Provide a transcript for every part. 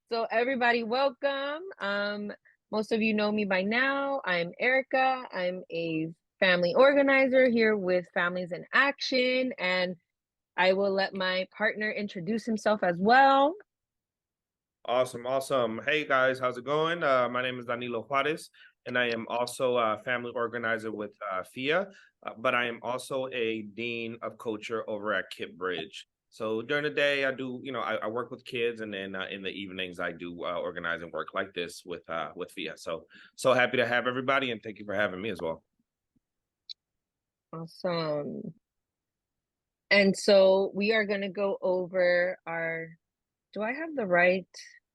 So everybody, welcome. Most of you know me by now. I'm Erica. I'm a family organizer here with Families in Action, and I will let my partner introduce himself as well. Awesome. Hey guys, how's it going? My name is Danilo Juarez, and I am also a family organizer with FIA, but I am also a dean of culture over at Kip Bridge. So during the day, I do, I work with kids, and then in the evenings, I do organize and work like this with FIA. So happy to have everybody, and thank you for having me as well. Awesome. And so we are going to go over our, do I have the right?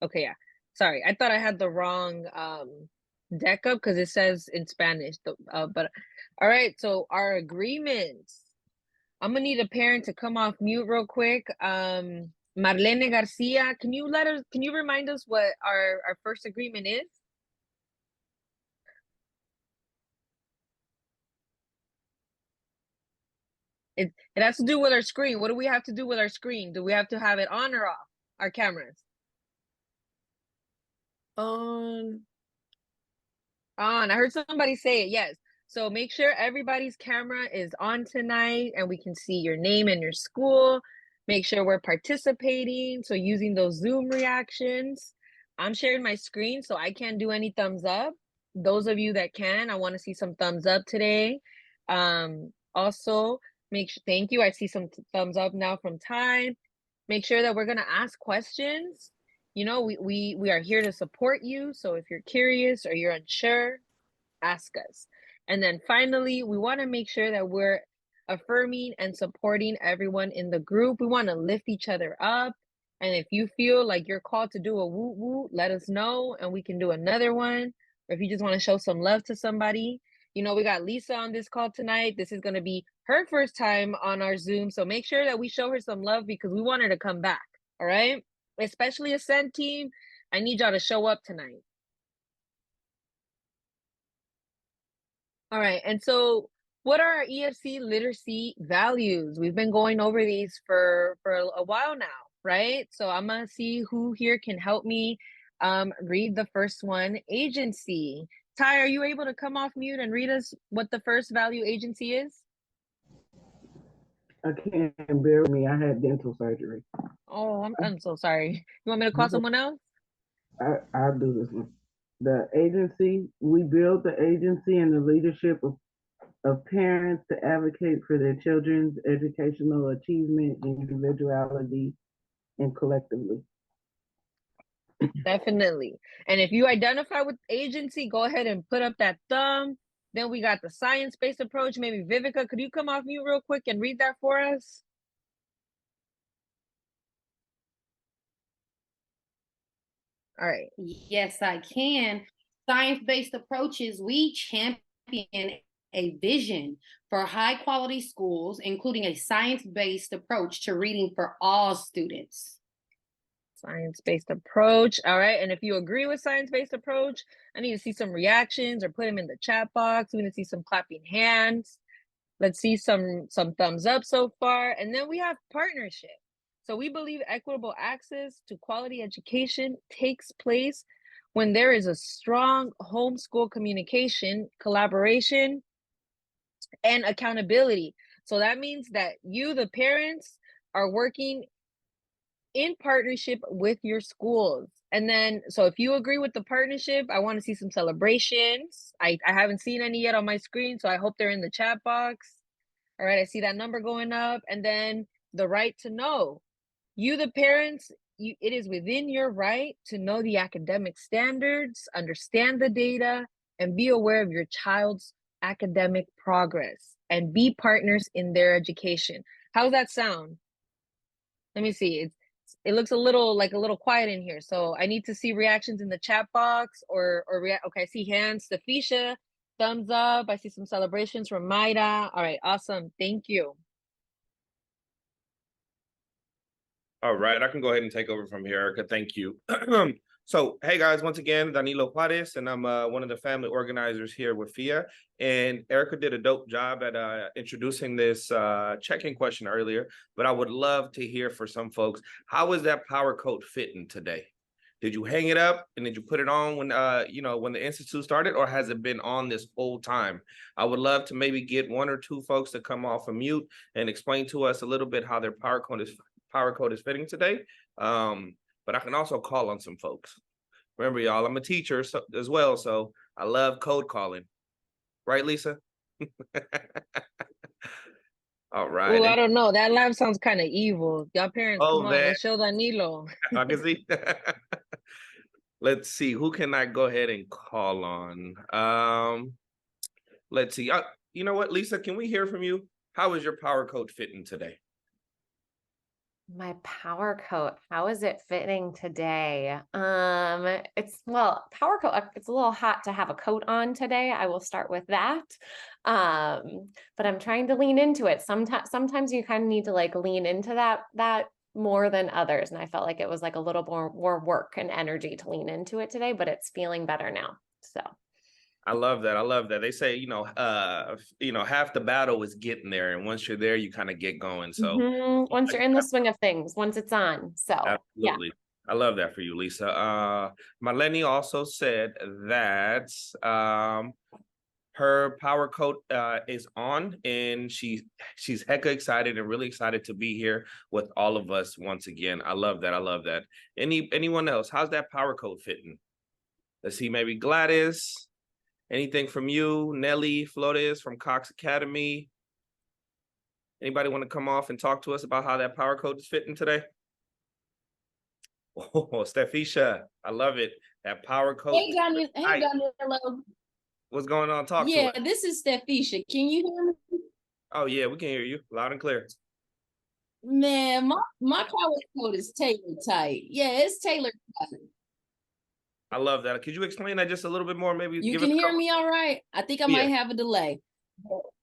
Okay, yeah. Sorry, I thought I had the wrong deck up because it says in Spanish. But all right, so our agreements. I'm gonna need a parent to come off mute real quick. Marlene Garcia, can you remind us what our first agreement is? It has to do with our screen. What do we have to do with our screen? Do we have to have it on or off? Our cameras. On. On. I heard somebody say it. Yes. So make sure everybody's camera is on tonight and we can see your name and your school. Make sure we're participating. So using those Zoom reactions. I'm sharing my screen, so I can't do any thumbs up. Those of you that can, I want to see some thumbs up today. Also, thank you. I see some thumbs up now from Ty. Make sure that we're going to ask questions. You know, we are here to support you. So if you're curious or you're unsure, ask us. And then finally, we want to make sure that we're affirming and supporting everyone in the group. We want to lift each other up. And if you feel like you're called to do a woot woot, let us know and we can do another one. Or if you just want to show some love to somebody, you know, we got Lisa on this call tonight. This is going to be her first time on our Zoom. So make sure that we show her some love because we want her to come back. All right. Especially Ascent team. I need y'all to show up tonight. All right. And so what are our EFC literacy values? We've been going over these for a while now, right? So I'm going to see who here can help me read the first one, agency. Ty, are you able to come off mute and read us what the first value, agency, is? I can't, bear with me. I had dental surgery. Oh, I'm so sorry. You want me to call someone else? I'll do this one. The agency, we build the agency and the leadership of parents to advocate for their children's educational achievement, individuality, and collectively. Definitely. And if you identify with agency, go ahead and put up that thumb. Then we got the science-based approach. Maybe Vivica, could you come off mute real quick and read that for us? All right. Yes, I can. Science-based approaches, we champion a vision for high-quality schools, including a science-based approach to reading for all students. Science-based approach. All right. And if you agree with science-based approach, I need to see some reactions or put them in the chat box. We need to see some clapping hands. Let's see some thumbs up so far. And then we have partnership. So we believe equitable access to quality education takes place when there is a strong homeschool communication, collaboration, and accountability. So that means that you, the parents, are working in partnership with your schools. And then, so if you agree with the partnership, I want to see some celebrations. I haven't seen any yet on my screen, so I hope they're in the chat box. All right, I see that number going up. And then the right to know. You, the parents, it is within your right to know the academic standards, understand the data, and be aware of your child's academic progress and be partners in their education. How's that sound? Let me see. It looks a little quiet in here. So I need to see reactions in the chat box okay, I see hands. Stefisha, thumbs up. I see some celebrations from Maida. All right, awesome. Thank you. All right, I can go ahead and take over from here, Erica. Thank you. So, hey guys, once again, Danilo Juarez, and I'm one of the family organizers here with FIA. And Erica did a dope job at introducing this check-in question earlier, but I would love to hear for some folks, how is that power code fitting today? Did you hang it up and did you put it on when when the institute started, or has it been on this whole time? I would love to maybe get one or two folks to come off of mute and explain to us a little bit how their power code is fitting today. But I can also call on some folks. Remember, y'all, I'm a teacher as well, so I love code calling. Right, Lisa? All right. Oh, I don't know. That laugh sounds kind of evil. Y'all parents, come on, man. let's show Danilo. I can see. Let's see. Who can I go ahead and call on? Let's see. You know what, Lisa? Can we hear from you? How is your power code fitting today? My power coat, how is it fitting today? Power coat, it's a little hot to have a coat on today. I will start with that. But I'm trying to lean into it. Sometimes you kind of need to like lean into that more than others. And I felt like it was like a little more work and energy to lean into it today, but it's feeling better now. So I love that. I love that. They say, half the battle is getting there. And once you're there, you kind of get going. So once you're in the swing of things, once it's on. So absolutely. Yeah. I love that for you, Lisa. Marlene also said that her power code is on, and she's hecka excited and really excited to be here with all of us once again. I love that. I love that. Anyone else? How's that power code fitting? Let's see, maybe Gladys. Anything from you, Nelly Flores from Cox Academy? Anybody want to come off and talk to us about how that power code is fitting today? Oh, Stefisha, I love it. That power code. Hey, Danilo. What's going on? Talk to us. Yeah, this is Stefisha. Can you hear me? Oh, yeah, we can hear you loud and clear. Man, my power code is Taylor tight. Yeah, it's Taylor tight. I love that. Could you explain that just a little bit more? Maybe you can hear me all right? I think I might have a delay.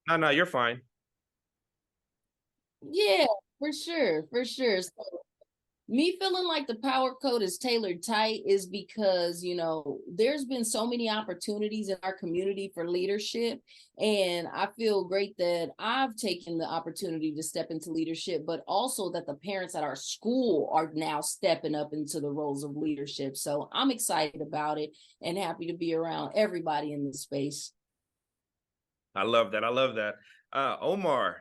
No, you're fine. Yeah, for sure. So me feeling like the power code is tailored tight is because, there's been so many opportunities in our community for leadership. And I feel great that I've taken the opportunity to step into leadership, but also that the parents at our school are now stepping up into the roles of leadership. So I'm excited about it and happy to be around everybody in this space. I love that. Omar,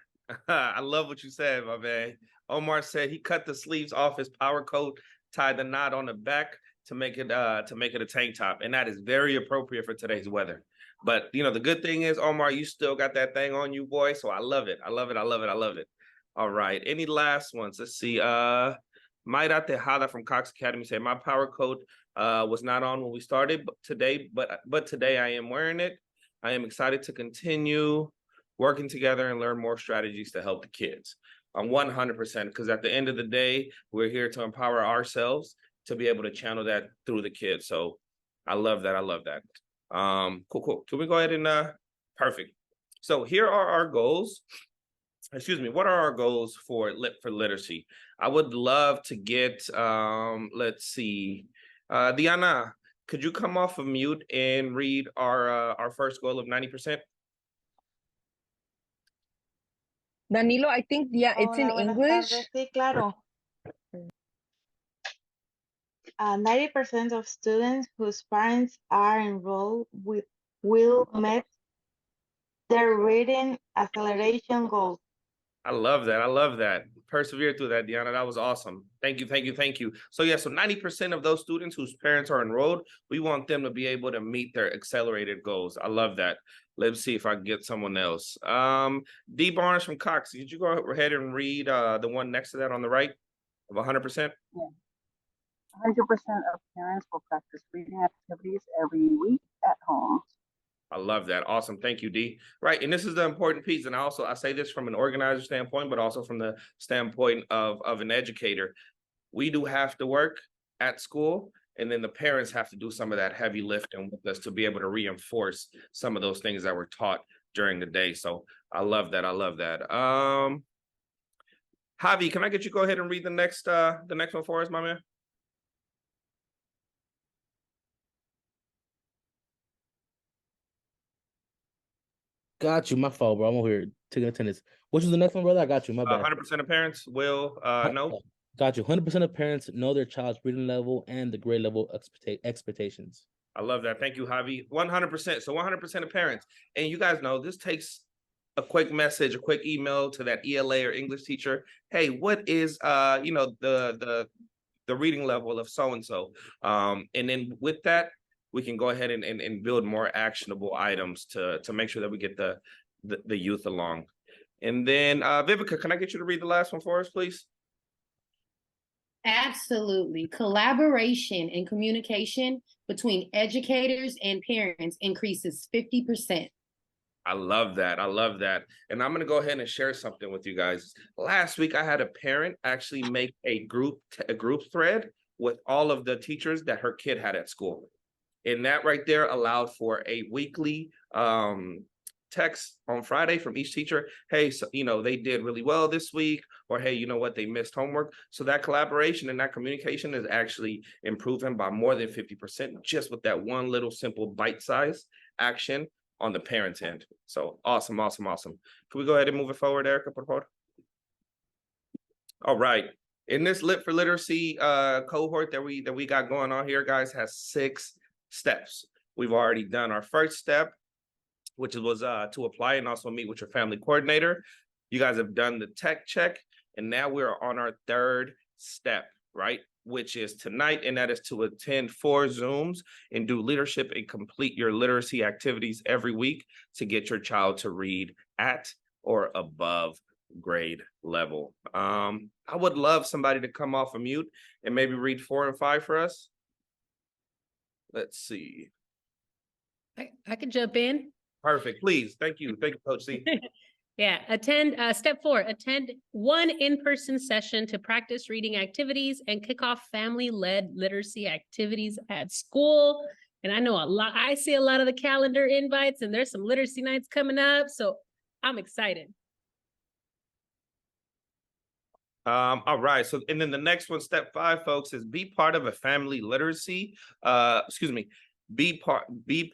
I love what you said, my man. Omar said he cut the sleeves off his power coat, tied the knot on the back to make it a tank top, and that is very appropriate for today's weather. But the good thing is, Omar, you still got that thing on you, boy. So I love it. All right, any last ones? Let's see. Mayra Tejada from Cox Academy said my power coat was not on when we started, but today I am wearing it. I am excited to continue working together and learn more strategies to help the kids. 100%, because at the end of the day, we're here to empower ourselves to be able to channel that through the kids. So I love that. Cool. Can we go ahead and perfect. So here are our goals. What are our goals for literacy? I would love to get, let's see, Diana, could you come off of mute and read our first goal of 90%? Danilo, I think, it's in English. Sí, claro. 90% of students whose parents are enrolled will meet their reading acceleration goals. I love that. Persevere through that, Deanna. That was awesome. Thank you. So 90% of those students whose parents are enrolled, we want them to be able to meet their accelerated goals. I love that. Let's see if I can get someone else. D. Barnes from Cox, did you go ahead and read the one next to that on the right of 100%? Yeah. 100% of parents will practice reading activities every week at home. I love that. Awesome. Thank you, D. Right. And this is the important piece. And I say this from an organizer standpoint, but also from the standpoint of an educator. We do have to work at school, and then the parents have to do some of that heavy lifting with us to be able to reinforce some of those things that were taught during the day. So I love that. Javi, can I get you to go ahead and read the next one for us, my man? Got you. My fault, bro. I'm over here taking attendance. Which was the next one, brother? I got you. My bad. 100% of parents will no. Got you. 100% of parents know their child's reading level and the grade level expectations. I love that. Thank you, Javi. 100%. So 100% of parents. And you guys know this takes a quick message, a quick email to that ELA or English teacher. Hey, what is the reading level of so-and-so? And then with that, we can go ahead and build more actionable items to make sure that we get the youth along. And then Vivica, can I get you to read the last one for us, please? Absolutely. Collaboration and communication between educators and parents increases 50%. I love that. I love that. And I'm going to go ahead and share something with you guys. Last week, I had a parent actually make a group thread with all of the teachers that her kid had at school. And that right there allowed for a weekly text on Friday from each teacher. Hey, so, they did really well this week, or hey, you know what, they missed homework. So that collaboration and that communication is actually improving by more than 50% just with that one little simple bite-sized action on the parents' end. So awesome, awesome, awesome. Can we go ahead and move it forward, Erica, por favor? All right. In this Lit for Literacy cohort that we got going on here, guys, has 6 steps. We've already done our first step, which was to apply and also meet with your family coordinator. You guys have done the tech check, and now we're on our 3rd step, right? Which is tonight, and that is to attend 4 Zooms and do leadership and complete your literacy activities every week to get your child to read at or above grade level. I would love somebody to come off of mute and maybe read 4 and 5 for us. Let's see. I could jump in. Perfect. Please. Thank you. Thank you, Coach C. Yeah, step 4, attend 1 in-person session to practice reading activities and kick off family-led literacy activities at school. And I see a lot of the calendar invites, and there's some literacy nights coming up, so I'm excited. All right. So, and then the next one, step 5, folks, is be part of a family literacy, be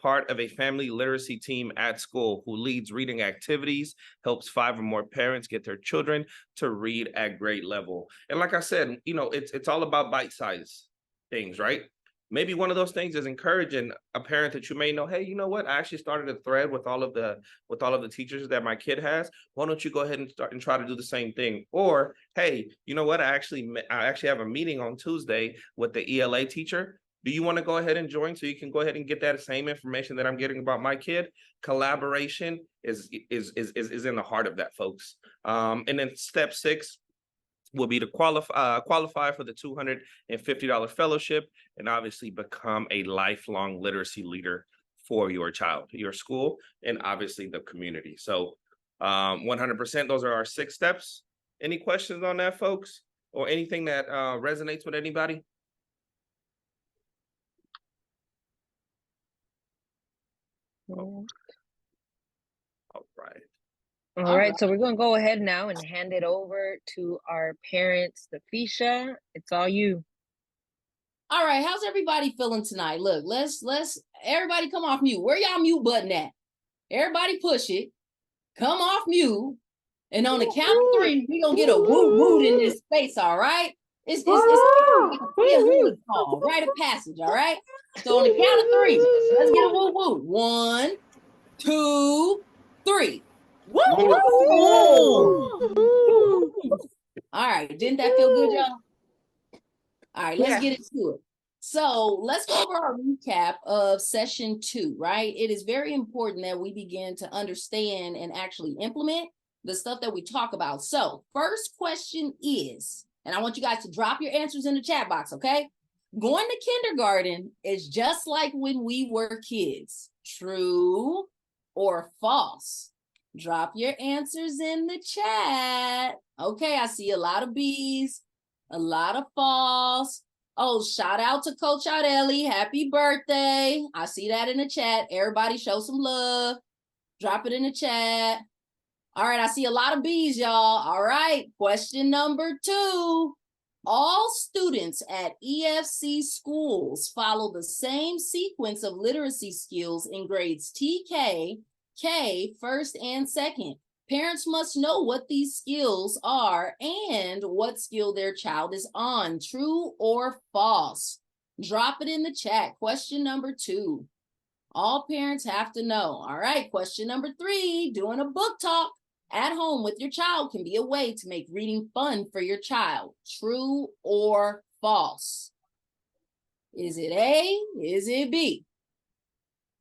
part of a family literacy team at school who leads reading activities, helps 5 or more parents get their children to read at grade level. And like I said, it's all about bite-sized things, right? Maybe one of those things is encouraging a parent that you may know, hey, you know what? I actually started a thread with all of the teachers that my kid has. Why don't you go ahead and start and try to do the same thing? Or, hey, you know what? I actually have a meeting on Tuesday with the ELA teacher. Do you want to go ahead and join so you can go ahead and get that same information that I'm getting about my kid? Collaboration is in the heart of that, folks. And then step 6 will be to qualify for the $250 fellowship and obviously become a lifelong literacy leader for your child, your school, and obviously the community. So 100%, those are our 6 steps. Any questions on that, folks? Or anything that resonates with anybody? All right. All right, so we're going to go ahead now and hand it over to our parents, Stefisha. It's all you. All right, how's everybody feeling tonight? Look, let's everybody come off mute. Where y'all mute button at? Everybody push it. Come off mute. And on the count of 3, we're gonna get a woo woo in this space, all right? It's a holy call, rite of passage, all right? So on the count of 3, let's get a woo woo. 1, 2, 3. Woo! All right, didn't that feel good, y'all? All right, let's get into it. So let's go over our recap of session 2, right? It is very important that we begin to understand and actually implement the stuff that we talk about. So first question is, and I want you guys to drop your answers in the chat box, okay? Going to kindergarten is just like when we were kids. True or false? Drop your answers in the chat. Okay, I see a lot of B's, a lot of false. Oh, shout out to Coach Adelli. Happy birthday. I see that in the chat. Everybody show some love. Drop it in the chat. All right, I see a lot of B's, y'all. All right, question number 2. All students at EFC schools follow the same sequence of literacy skills in grades TK, K, first and second. Parents must know what these skills are and what skill their child is on. True or false? Drop it in the chat. Question number 2. All parents have to know. All right, question number 3. Doing a book talk at home with your child can be a way to make reading fun for your child. True or false? Is it A? Is it B?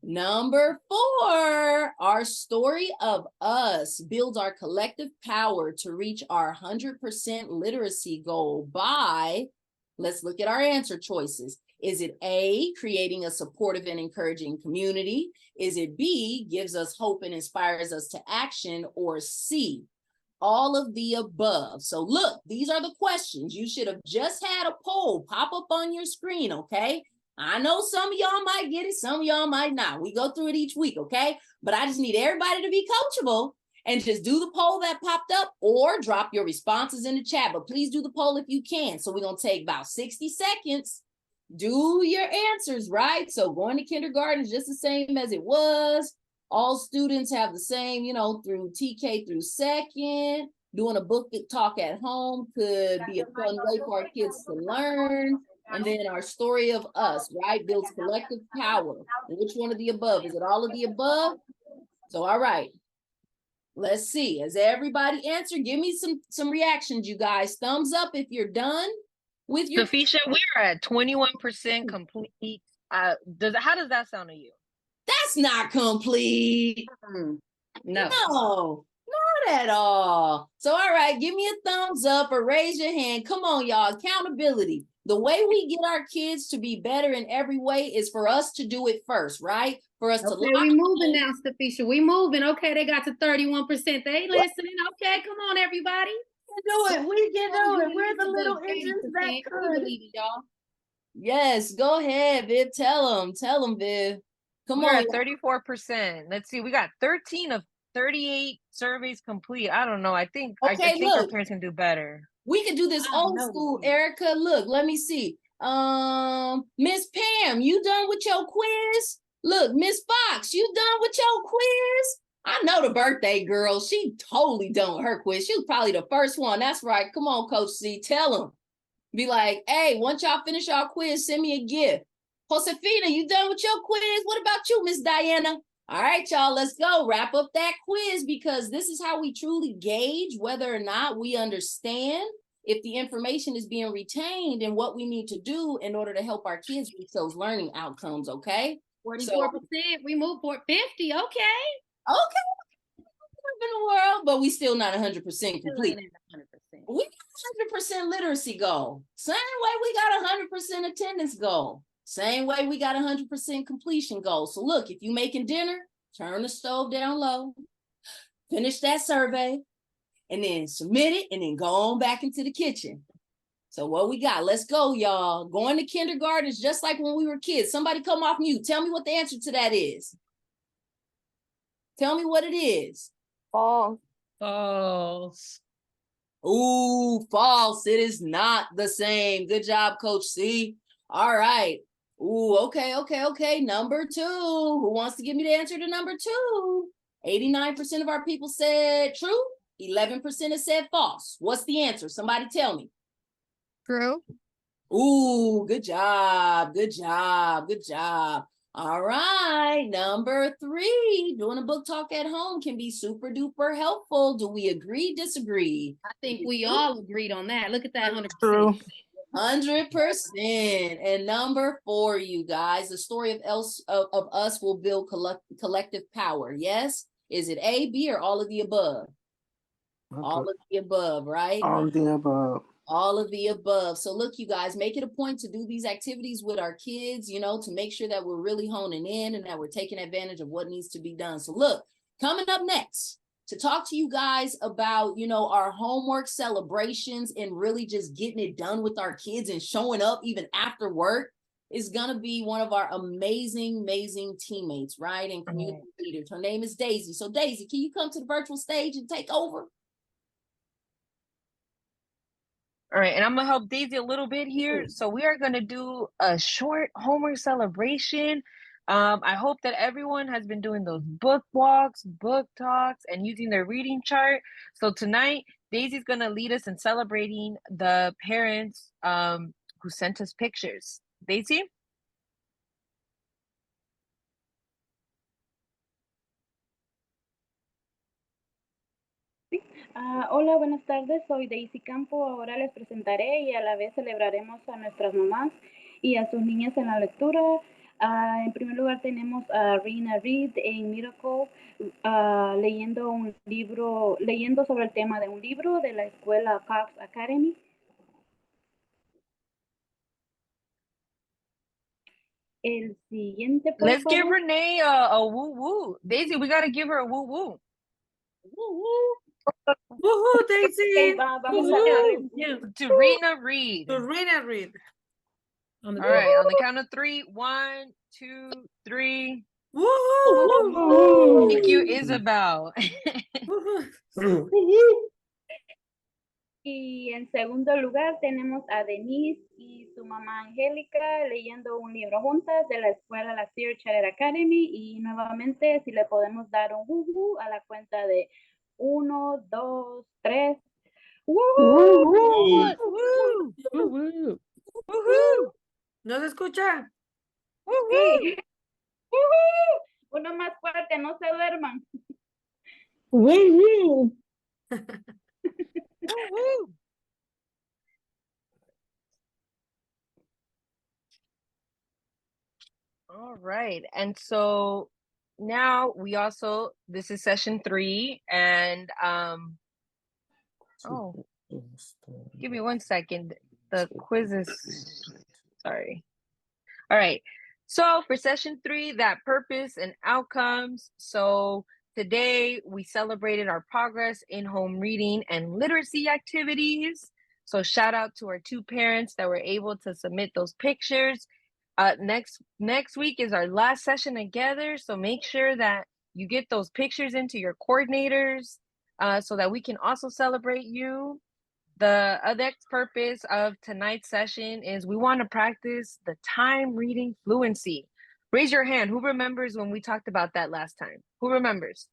Number 4, our story of us builds our collective power to reach our 100% literacy goal by, let's look at our answer choices. Is it A, creating a supportive and encouraging community? Is it B, gives us hope and inspires us to action? Or C, all of the above? So look, these are the questions. You should have just had a poll pop up on your screen, okay? I know some of y'all might get it, some of y'all might not. We go through it each week, okay? But I just need everybody to be coachable and just do the poll that popped up or drop your responses in the chat. But please do the poll if you can. So we're going to take about 60 seconds. Do your answers, right? So going to kindergarten is just the same as it was. All students have the same, through TK through second. Doing a book talk at home could be a fun way for our kids to learn. And then our story of us, right, builds collective power. And which one of the above? Is it all of the above? So, all right. Let's see. Has everybody answered? Give me some reactions, you guys. Thumbs up if you're done with your. Safisha, we're at 21% complete. How does that sound to you? That's not complete. No. No, not at all. So, all right, give me a thumbs up or raise your hand. Come on, y'all. Accountability. The way we get our kids to be better in every way is for us to do it first, right? For us to we moving now, Stefisha. We moving. Okay, they got to 31%. They listening. Okay, come on, everybody. We can do it. We can do it. We're the little engines that could. Y'all. Yes, go ahead, Viv. Tell them, Viv. We're at 34%. Let's see. We got 13 of 38 surveys complete. I don't know. I think our parents can do better. We could do this old school, Erica. Look, let me see. Miss Pam, you done with your quiz? Look, Miss Fox, you done with your quiz? I know the birthday girl. She totally done with her quiz. She was probably the first one. That's right. Come on, Coach C. Tell them. Be like, hey, once y'all finish y'all quiz, send me a gift. Josefina, you done with your quiz? What about you, Miss Diana? All right, y'all, let's go. Wrap up that quiz because this is how we truly gauge whether or not we understand if the information is being retained and what we need to do in order to help our kids reach those learning outcomes, okay? 44%, we moved for 50, okay. Okay. In the world, but we still not 100% complete. 100%. We got 100% literacy goal. Same way we got 100% attendance goal. Same way we got 100% completion goal. So look, if you making dinner, turn the stove down low, finish that survey, and then submit it, and then go on back into the kitchen. So what we got? Let's go, y'all. Going to kindergarten is just like when we were kids. Somebody come off mute. Tell me what the answer to that is. Tell me what it is. False. False. Ooh, false. It is not the same. Good job, Coach C. All right. Ooh, okay. Number 2. Who wants to give me the answer to number 2? 89% of our people said true. 11% has said false. What's the answer? Somebody tell me. True. Ooh, good job. All right, number 3, doing a book talk at home can be super duper helpful. Do we agree, disagree? I think we all agreed on that. Look at that 100%. True. 100%. And number 4, you guys, the story of us will build collective power. Yes? Is it A, B, or all of the above? Okay. All of the above, right? All of the above. All of the above. So look, you guys, make it a point to do these activities with our kids, to make sure that we're really honing in and that we're taking advantage of what needs to be done. So look, coming up next to talk to you guys about, our homework celebrations and really just getting it done with our kids and showing up even after work is going to be one of our amazing teammates, right? And community leaders. Her name is Daisy. So Daisy, can you come to the virtual stage and take over? All right, and I'm gonna help Daisy a little bit here. So we are gonna do a short homework celebration. I hope that everyone has been doing those book walks, book talks, and using their reading chart. So tonight, Daisy's gonna lead us in celebrating the parents who sent us pictures. Daisy? Hola, buenas tardes. Soy Daisy Campo. Ahora les presentaré y a la vez celebraremos a nuestras mamás y a sus niñas en la lectura. En primer lugar tenemos a Rina Reed en Miracle, leyendo sobre el tema de un libro de la escuela Cox Academy. El siguiente, por Let's give favor. Renee a woo woo. Daisy, we gotta give her a woo woo. Woohoo, Daisy! Vamos a darle. Yeah. To Rena Reed. To Rina Reed. On the All right, on the count of 3. 1, 2, 3. Woohoo! Thank you, Isabel. Y en segundo lugar tenemos a Denise y su mamá Angélica leyendo un libro juntas de la escuela La Sear Charter Academy. Y nuevamente, si le podemos dar un woohoo a la cuenta de 1, 2, 3. ¡Woohoo! Woohoo! ¿No se escucha? Sí. Uno más fuerte, no se duerman. Woohoo! All right. And so now we also, this is session 3, and oh, give me 1 second. The quiz is, sorry. All right. So for session 3, that purpose and outcomes. So today we celebrated our progress in home reading and literacy activities. So shout out to our 2 parents that were able to submit those pictures. Next week is our last session together. So make sure that you get those pictures into your coordinators so that we can also celebrate you. The next purpose of tonight's session is we want to practice the time reading fluency. Raise your hand. Who remembers when we talked about that last time? Who remembers?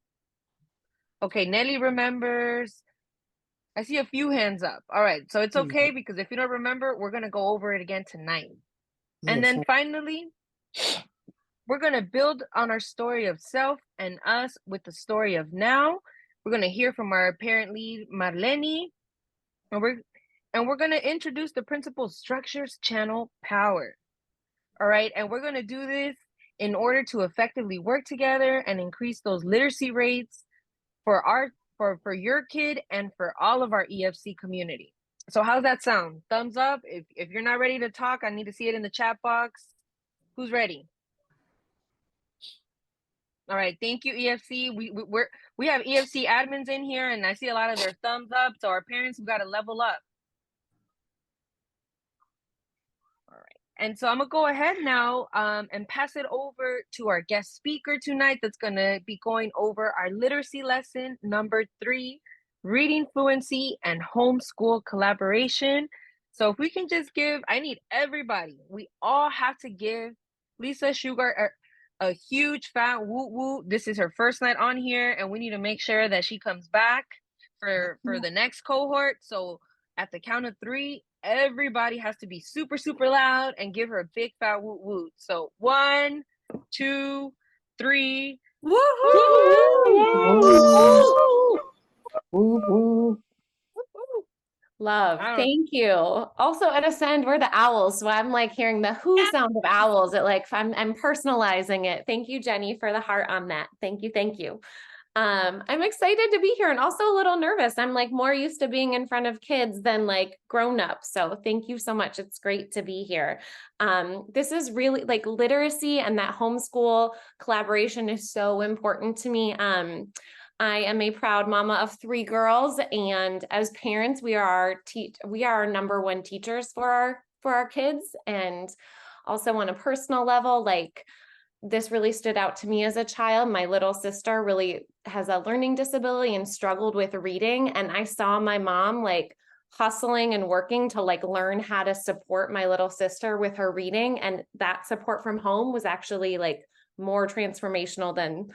Okay, Nelly remembers. I see a few hands up. All right, so it's okay because if you don't remember, we're going to go over it again tonight. And then finally, we're going to build on our story of self and us with the story of now. We're going to hear from our parent lead, Marlene. And we're going to introduce the principal structures, channel, power. All right. And we're going to do this in order to effectively work together and increase those literacy rates for your kid and for all of our EFC community. So how's that sound? Thumbs up. If you're not ready to talk, I need to see it in the chat box. Who's ready? All right. Thank you, EFC. We have EFC admins in here, and I see a lot of their thumbs up. So our parents have got to level up. All right. And so I'm going to go ahead now and pass it over to our guest speaker tonight that's going to be going over our literacy lesson number 3, reading fluency and homeschool collaboration. So if we can just give, I need everybody. We all have to give Lisa Sugar a huge fat woot woot. This is her first night on here, and we need to make sure that she comes back for the next cohort. So at the count of 3, everybody has to be super, super loud and give her a big fat woot woot. So 1, 2, 3. Love. Thank you. Also at Ascend, we're the owls. So I'm like hearing the who sound of owls. I'm personalizing it. Thank you, Jenny, for the heart on that. Thank you. Thank you. I'm excited to be here and also a little nervous. I'm like more used to being in front of kids than like grown-ups. So thank you so much. It's great to be here. This is really like literacy and that homeschool collaboration is so important to me. I am a proud mama of 3 girls, and as parents, we are our number 1 teachers for our kids. And also on a personal level, like this really stood out to me as a child. My little sister really has a learning disability and struggled with reading. And I saw my mom like hustling and working to like learn how to support my little sister with her reading. And that support from home was actually like more transformational than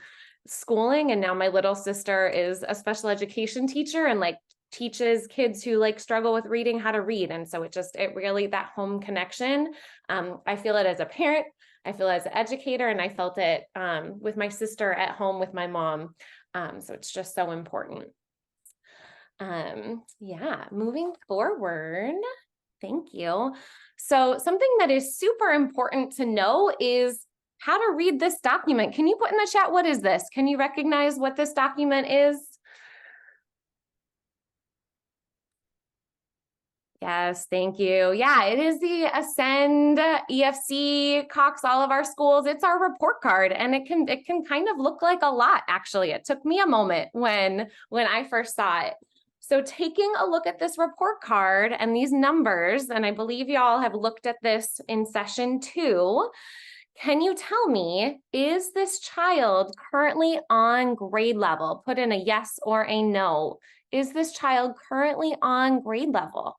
schooling. And now my little sister is a special education teacher and like teaches kids who like struggle with reading how to read. And so it really, that home connection, I feel it as a parent, I feel it as an educator, and I felt it with my sister at home with my mom. So it's just so important. Yeah, moving forward. Thank you. So something that is super important to know is how to read this document. Can you put in the chat, what is this? Can you recognize what this document is? Yes, thank you. Yeah, it is the Ascend, EFC, Cox, all of our schools. It's our report card, and it can kind of look like a lot, actually. It took me a moment when I first saw it. So taking a look at this report card and these numbers, and I believe y'all have looked at this in session 2, can you tell me, is this child currently on grade level? Put in a yes or a no. Is this child currently on grade level?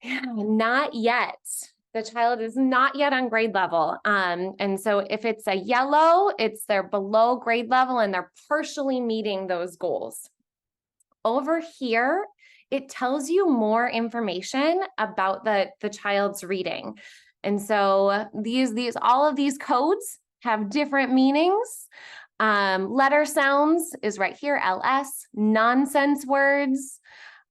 Yeah, not yet. The child is not yet on grade level. And so if it's a yellow, they're below grade level and they're partially meeting those goals. Over here, it tells you more information about the child's reading. And so all of these codes have different meanings. Letter sounds is right here, LS, nonsense words.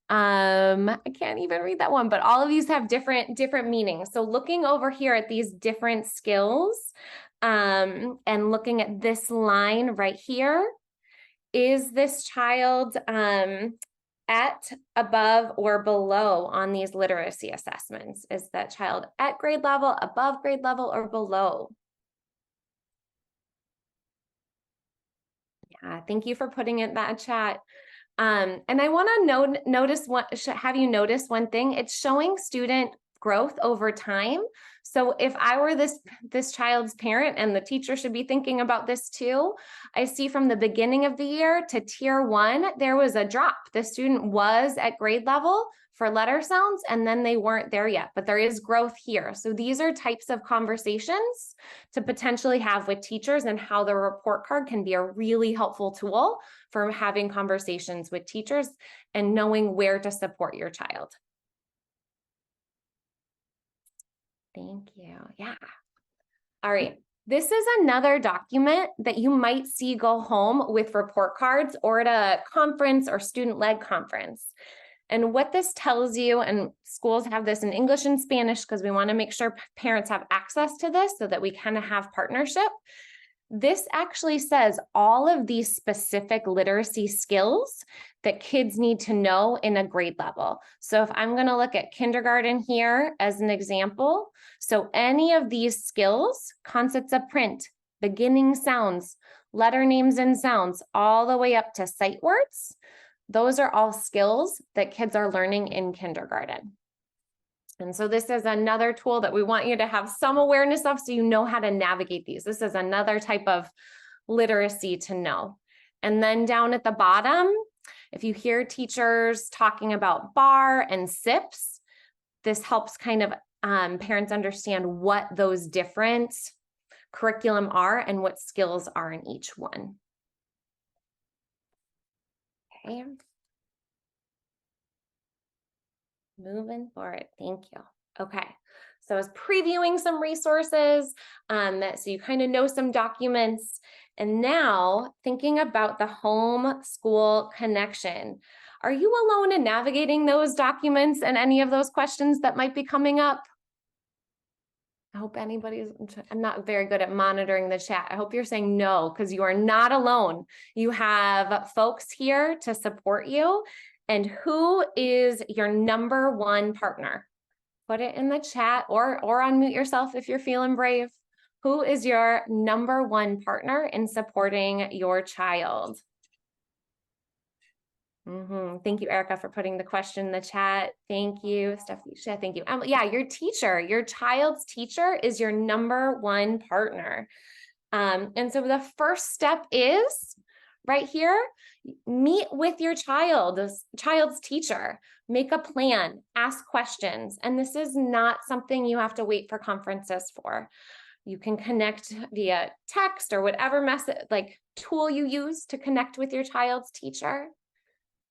I can't even read that one, but all of these have different meanings. So looking over here at these different skills, and looking at this line right here, is this child at, above, or below on these literacy assessments? Is that child at grade level, above grade level, or below? Yeah, thank you for putting in that chat. And I want to have you notice one thing. It's showing student growth over time. So if I were this child's parent, and the teacher should be thinking about this too, I see from the beginning of the year to tier 1, there was a drop. The student was at grade level for letter sounds, and then they weren't there yet, but there is growth here. So these are types of conversations to potentially have with teachers, and how the report card can be a really helpful tool for having conversations with teachers and knowing where to support your child. Thank you. Yeah. All right. This is another document that you might see go home with report cards or at a conference or student-led conference. And what this tells you, and schools have this in English and Spanish because we want to make sure parents have access to this so that we kind of have partnership. This actually says all of these specific literacy skills that kids need to know in a grade level. So if I'm going to look at kindergarten here as an example, so any of these skills, concepts of print, beginning sounds, letter names and sounds, all the way up to sight words, those are all skills that kids are learning in kindergarten. And so this is another tool that we want you to have some awareness of so you know how to navigate these. This is another type of literacy to know. And then down at the bottom, if you hear teachers talking about bar and SIPs, this helps kind of parents understand what those different curriculum are and what skills are in each one. Okay. Moving forward, thank you. Okay, so I was previewing some resources so you kind of know some documents, and now thinking about the home school connection. Are you alone in navigating those documents and any of those questions that might be coming up? I hope I'm not very good at monitoring the chat. I hope you're saying no, because you are not alone. You have folks here to support you. And who is your number one partner? Put it in the chat or unmute yourself if you're feeling brave. Who is your number one partner in supporting your child? Thank you, Erica, for putting the question in the chat. Thank you, Stefisha. Thank you. Yeah, your teacher, your child's teacher is your number one partner. And so the first step is right here, meet with your child's teacher, make a plan, ask questions. And this is not something you have to wait for conferences for. You can connect via text or whatever method, like tool you use to connect with your child's teacher.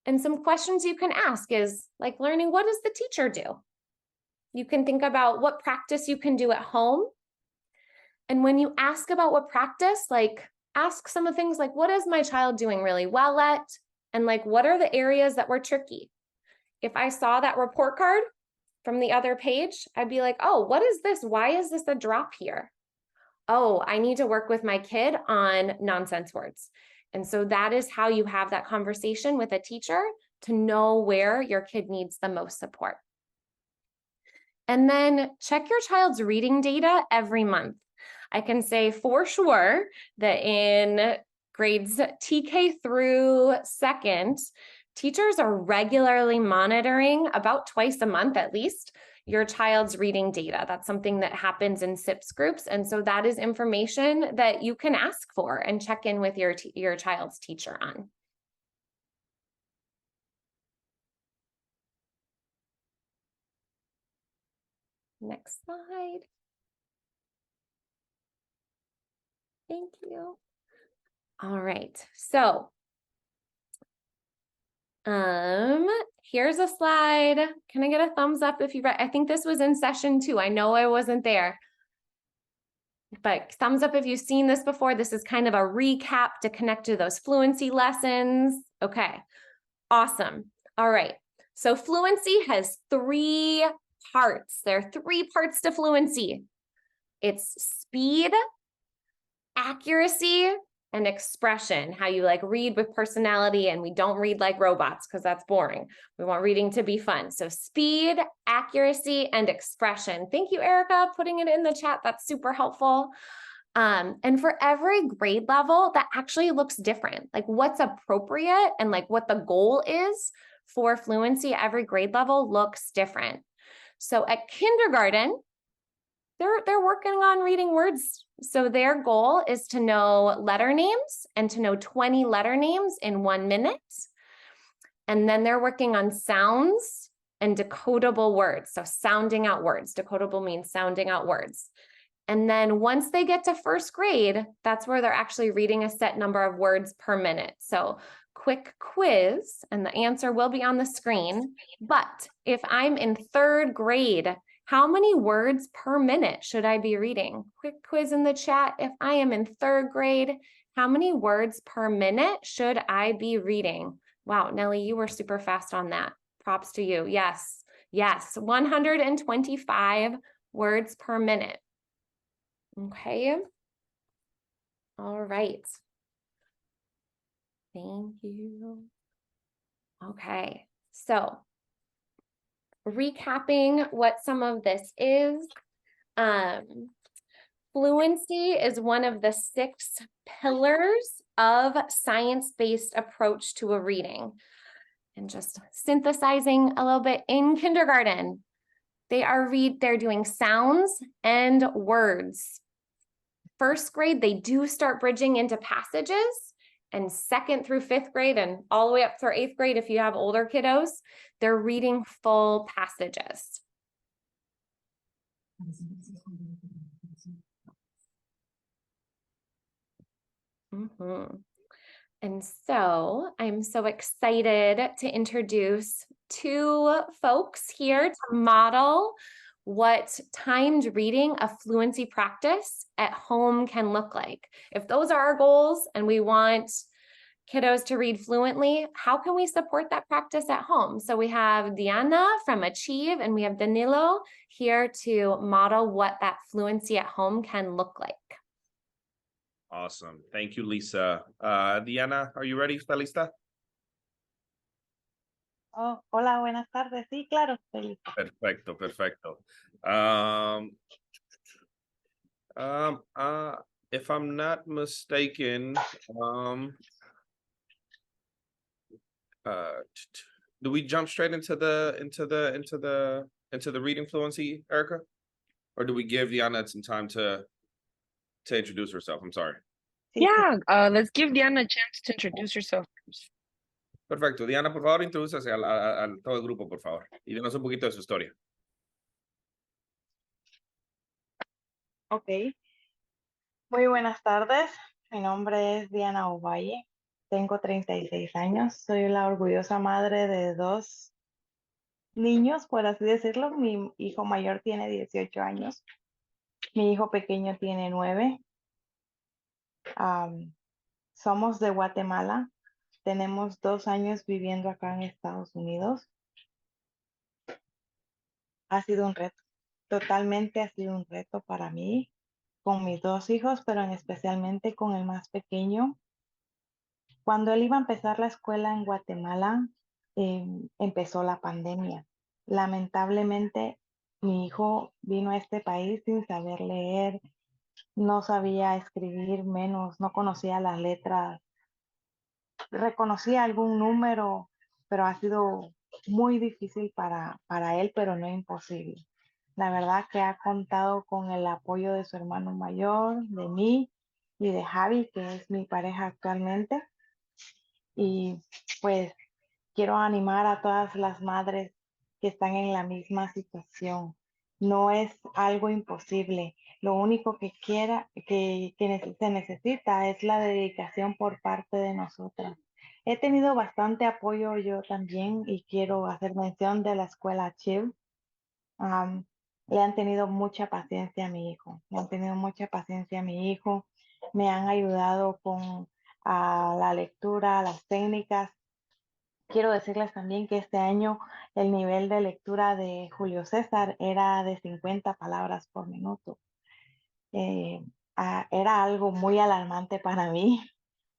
And some questions you can ask is like learning, what does the teacher do? You can think about what practice you can do at home. And when you ask about what practice, like ask some of things like, what is my child doing really well at? And like, what are the areas that were tricky? If I saw that report card from the other page, I'd be like, oh, what is this? Why is this a drop here? Oh, I need to work with my kid on nonsense words. And so that is how you have that conversation with a teacher to know where your kid needs the most support. And then check your child's reading data every month. I can say for sure that in grades TK through second, teachers are regularly monitoring about twice a month at least your child's reading data. That's something that happens in SIPS groups. And so that is information that you can ask for and check in with your child's teacher on. Next slide. Thank you. All right, so here's a slide. Can I get a thumbs up if you read? I think this was in session 2. I know I wasn't there, but thumbs up if you've seen this before. This is kind of a recap to connect to those fluency lessons. Okay, awesome. All right, so fluency has 3 parts. There are 3 parts to fluency. It's speed, accuracy, and expression, how you like read with personality, and we don't read like robots because that's boring. We want reading to be fun. So speed, accuracy, and expression. Thank you, Erica, putting it in the chat. That's super helpful. And for every grade level, that actually looks different. Like what's appropriate and like what the goal is for fluency, every grade level looks different. So at kindergarten, they're working on reading words. So their goal is to know letter names and to know 20 letter names in 1 minute. And then they're working on sounds and decodable words. So sounding out words. Decodable means sounding out words. And then once they get to 1st grade, that's where they're actually reading a set number of words per minute. So quick quiz, and the answer will be on the screen. But if I'm in 3rd grade, how many words per minute should I be reading? Quick quiz in the chat. If I am in 3rd grade, how many words per minute should I be reading? Wow, Nellie, you were super fast on that. Props to you. Yes, 125 words per minute. Okay. All right. Thank you. Okay, so recapping what some of this is, fluency is one of the 6 pillars of science-based approach to a reading. And just synthesizing a little bit, in kindergarten, they're doing sounds and words. 1st grade, they do start bridging into passages, and 2nd through 5th grade and all the way up through 8th grade, if you have older kiddos, they're reading full passages. And so I'm so excited to introduce 2 folks here to model what timed reading a fluency practice at home can look like. If those are our goals and we want kiddos to read fluently, how can we support that practice at home? So we have Diana from Achieve and we have Danilo here to model what that fluency at home can look like. Awesome. Thank you, Lisa. Diana, are you ready? ¿Está lista? Oh, hola, buenas tardes. Sí, claro, estoy lista. Perfecto, perfecto. If I'm not mistaken, do we jump straight into the reading fluency, Erica? Or do we give Diana some time to introduce herself? I'm sorry. Yeah, let's give Diana a chance to introduce herself. Perfecto. Diana, por favor, introdúcese a todo el grupo, por favor. Y denos un poquito de su historia. Okay. Muy buenas tardes. Mi nombre es Diana Ovalle. Tengo 36 años. Soy la orgullosa madre de dos niños, por así decirlo. Mi hijo mayor tiene 18 años. Mi hijo pequeño tiene 9. Am, Somos de Guatemala. Tenemos 2 años viviendo acá en Estados Unidos. Ha sido un reto. Totalmente ha sido un reto para mí con mis 2 hijos, pero especialmente con el más pequeño. Cuando él iba a empezar la escuela en Guatemala, empezó la pandemia. Lamentablemente, mi hijo vino a este país sin saber leer, no sabía escribir, menos, no conocía las letras, reconocía algún número, pero ha sido muy difícil para él, pero no imposible. La verdad que ha contado con el apoyo de su hermano mayor, de mí y de Javi, que es mi pareja actualmente. Y pues quiero animar a todas las madres que están en la misma situación. No es algo imposible. Lo único que se necesita es la dedicación por parte de nosotras. He tenido bastante apoyo yo también y quiero hacer mención de la escuela Chiv. Am, Le han tenido mucha paciencia a mi hijo. Le han tenido mucha paciencia a mi hijo. Me han ayudado con la lectura, las técnicas. Quiero decirles también que este año el nivel de lectura de Julio César era de 50 palabras por minuto. Eh, Era algo muy alarmante para mí,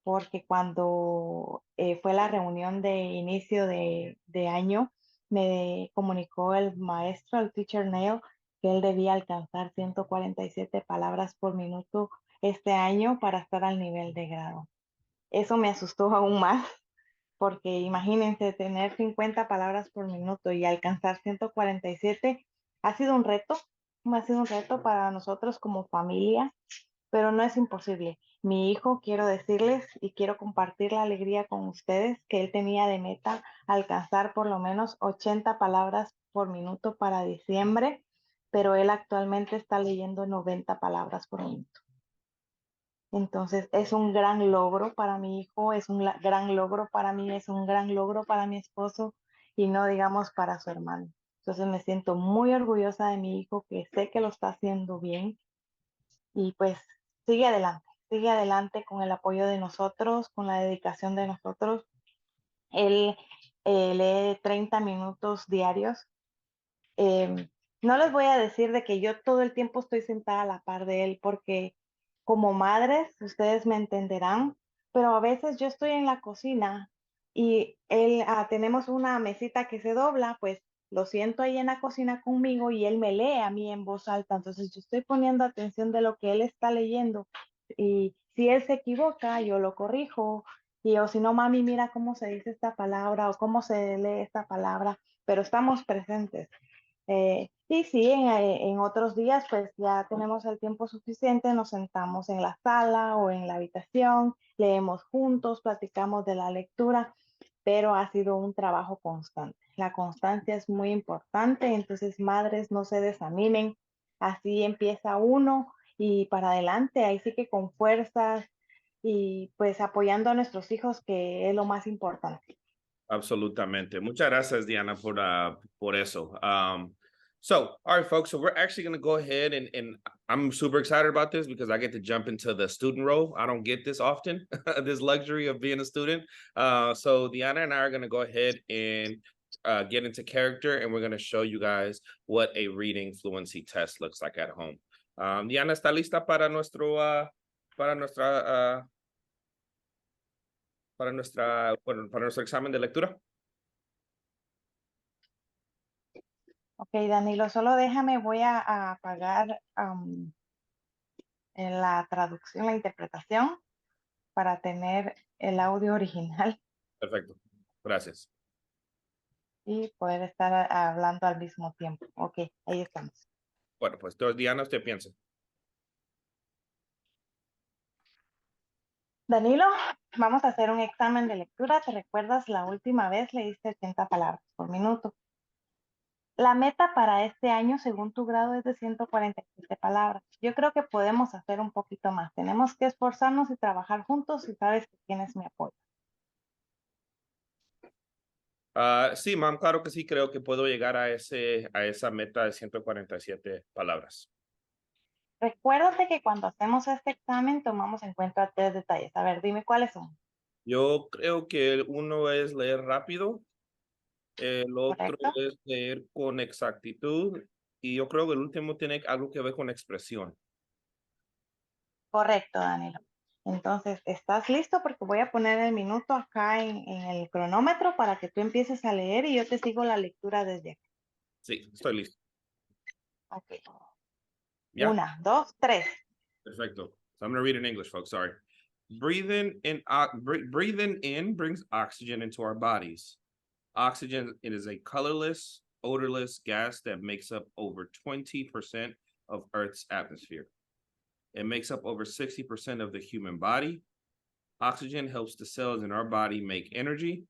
porque cuando fue la reunión de inicio de año, me comunicó el maestro, el teacher Neil, que él debía alcanzar 147 palabras por minuto este año para estar al nivel de grado. Eso me asustó aún más porque imagínense tener 50 palabras por minuto y alcanzar 147 ha sido un reto, ha sido un reto para nosotros como familia, pero no es imposible. Mi hijo, quiero decirles y quiero compartir la alegría con ustedes que él tenía de meta alcanzar por lo menos 80 palabras por minuto para diciembre, pero él actualmente está leyendo 90 palabras por minuto. Entonces es un gran logro para mi hijo, es un gran logro para mí, es un gran logro para mi esposo y no digamos para su hermano. Entonces me siento muy orgullosa de mi hijo que sé que lo está haciendo bien y pues sigue adelante con el apoyo de nosotros, con la dedicación de nosotros. Él lee 30 minutos diarios. Em, no les voy a decir de que yo todo el tiempo estoy sentada a la par de él, porque como madres, ustedes me entenderán, pero a veces yo estoy en la cocina y tenemos una mesita que se dobla, pues lo siento ahí en la cocina conmigo y él me lee a mí en voz alta, entonces yo estoy poniendo atención de lo que él está leyendo y si él se equivoca, yo lo corrijo y o si no, mami, mira cómo se dice esta palabra o cómo se lee esta palabra, pero estamos presentes. Y sí, en otros días pues ya tenemos el tiempo suficiente, nos sentamos en la sala o en la habitación, leemos juntos, platicamos de la lectura, pero ha sido un trabajo constante. La constancia es muy importante, entonces madres no se desanimen, así empieza uno y para adelante, ahí sí que con fuerzas y pues apoyando a nuestros hijos, que es lo más importante. Absolutamente. Muchas gracias, Diana, por eso. So, all right, folks. So we're actually going to go ahead and I'm super excited about this because I get to jump into the student role. I don't get this often, this luxury of being a student. So Diana and I are going to go ahead and get into character, and we're going to show you guys what a reading fluency test looks like at home. Diana, ¿está lista para para nuestra para nuestro examen de lectura? Ok, Danilo, solo déjame, voy a apagar en la traducción, la interpretación, para tener el audio original Perfecto. Gracias. y poder estar hablando al mismo tiempo. Ok, ahí estamos. Bueno, pues entonces, Diana, usted piensa. Danilo, vamos a hacer un examen de lectura. ¿Te recuerdas la última vez leíste 80 palabras por minuto? La meta para este año, según tu grado, es de 147 palabras. Yo creo que podemos hacer un poquito más. Tenemos que esforzarnos y trabajar juntos y sabes que tienes mi apoyo. Sí, ma'am, claro que sí, creo que puedo llegar a esa meta de 147 palabras. Recuérdate que cuando hacemos este examen tomamos en cuenta 3 detalles. A ver, dime cuáles son. Yo creo que uno es leer rápido, el otro ¿Correcto? es leer con exactitud y yo creo que el último tiene algo que ver con expresión. Correcto, Danilo. Entonces, ¿estás listo? Porque voy a poner el minuto acá en el cronómetro para que tú empieces a leer y yo te sigo la lectura desde aquí. Sí, estoy listo. Ok. ¿Ya? 1, 2, 3. Perfecto. So I'm going to read in English, folks. Sorry. Breathing in brings oxygen into our bodies. Oxygen, it is a colorless, odorless gas that makes up over 20% of Earth's atmosphere. It makes up over 60% of the human body. Oxygen helps the cells in our body make energy.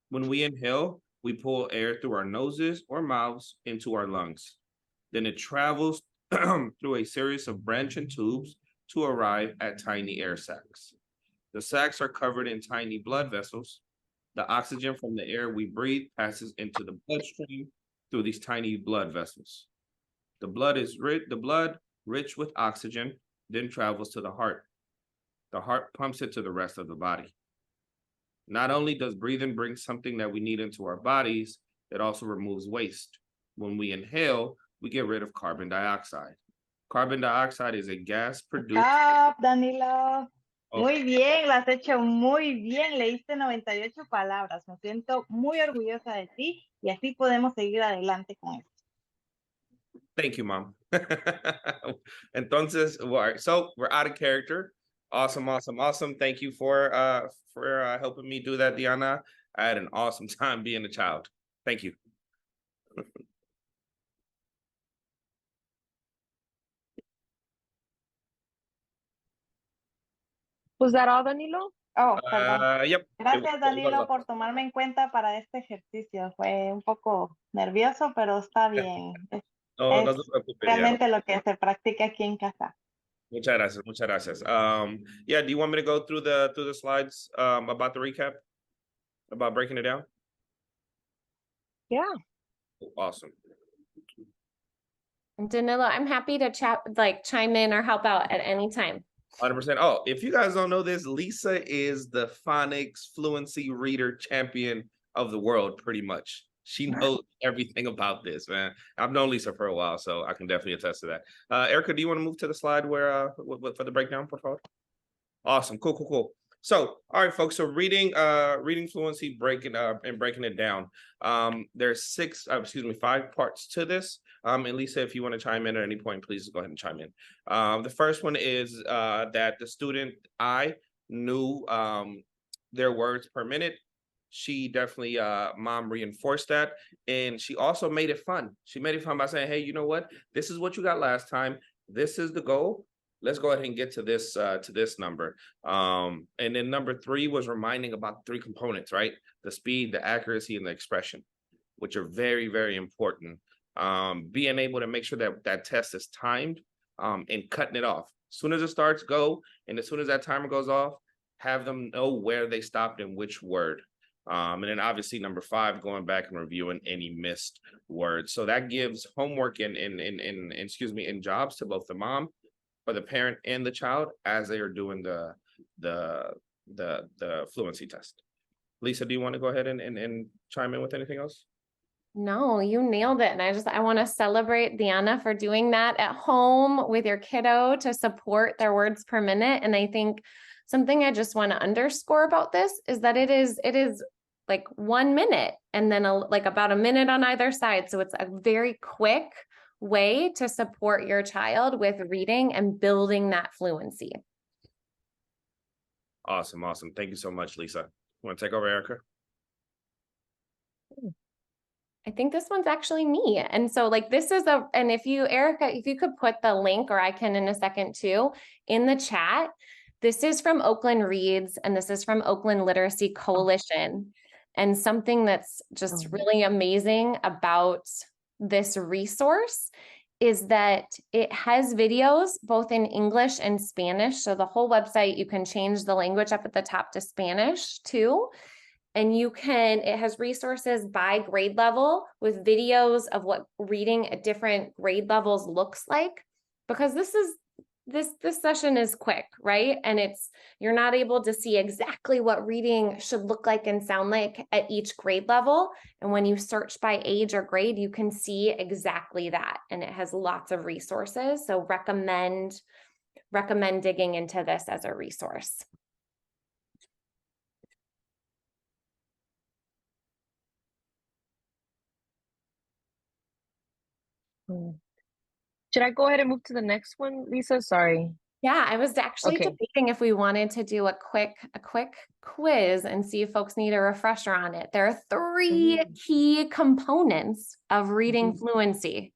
When we inhale, we pull air through our noses or mouths into our lungs. Then it travels through a series of branching tubes to arrive at tiny air sacs. The sacs are covered in tiny blood vessels. The oxygen from the air we breathe passes into the bloodstream through these tiny blood vessels. The blood, rich with oxygen, then travels to the heart. The heart pumps it to the rest of the body. Not only does breathing bring something that we need into our bodies, it also removes waste. When we inhale, we get rid of carbon dioxide. Carbon dioxide is a gas produced. Stop, Danilo. Oh. Muy bien, lo has hecho muy bien. Leíste 98 palabras. Me siento muy orgullosa de ti y así podemos seguir adelante con esto. Thank you, Mom. Entonces, so we're out of character. Awesome, awesome, awesome. Thank you for helping me do that, Diana. I had an awesome time being a child. Thank you. Was that all, Danilo? Oh, perdón. Yep. Gracias, Danilo, por tomarme en cuenta para este ejercicio. Fue un poco nervioso, pero está bien. No, no Es se preocupe, realmente Diana. lo que se practica aquí en casa. Muchas gracias, muchas gracias. Yeah, do you want me to go through the slides about the recap? About breaking it down? Yeah. Awesome. Danilo, I'm happy to chime in or help out at any time. 100%. Oh, if you guys don't know this, Lisa is the phonics fluency reader champion of the world, pretty much. She knows everything about this, man. I've known Lisa for a while, so I can definitely attest to that. Erica, do you want to move to the slide where for the breakdown, por favor? Awesome. Cool. So, all right, folks. So reading fluency, breaking it down. There's 5 parts to this. And Lisa, if you want to chime in at any point, please go ahead and chime in. The first one is that the student I knew their words per minute. She definitely mom reinforced that, and she also made it fun. She made it fun by saying, hey, you know what? This is what you got last time. This is the goal. Let's go ahead and get to this number. And then number 3 was reminding about 3 components, right? The speed, the accuracy, and the expression, which are very, very important. Being able to make sure that that test is timed and cutting it off. As soon as it starts, go. And as soon as that timer goes off, have them know where they stopped and which word. And then obviously number 5, going back and reviewing any missed words. So that gives homework and jobs to both the mom, for the parent and the child as they are doing the fluency test. Lisa, do you want to go ahead and chime in with anything else? No, you nailed it. And I want to celebrate Diana for doing that at home with your kiddo to support their words per minute. And I think something I just want to underscore about this is that it is like 1 minute and then about a minute on either side. So it's a very quick way to support your child with reading and building that fluency. Awesome. Thank you so much, Lisa. You want to take over, Erica? I think this one's actually me. And so this is and if you, Erica, if you could put the link, or I can in a second too, in the chat. This is from Oakland Reads, and this is from Oakland Literacy Coalition. And something that's just really amazing about this resource is that it has videos both in English and Spanish. So the whole website, you can change the language up at the top to Spanish too. And it has resources by grade level with videos of what reading at different grade levels looks like, because this session is quick, right? And you're not able to see exactly what reading should look like and sound like at each grade level. And when you search by age or grade, you can see exactly that. And it has lots of resources. So recommend digging into this as a resource. Should I go ahead and move to the next one, Lisa? Sorry. Yeah, I was actually debating if we wanted to do a quick quiz and see if folks need a refresher on it. There are three key components of reading fluency.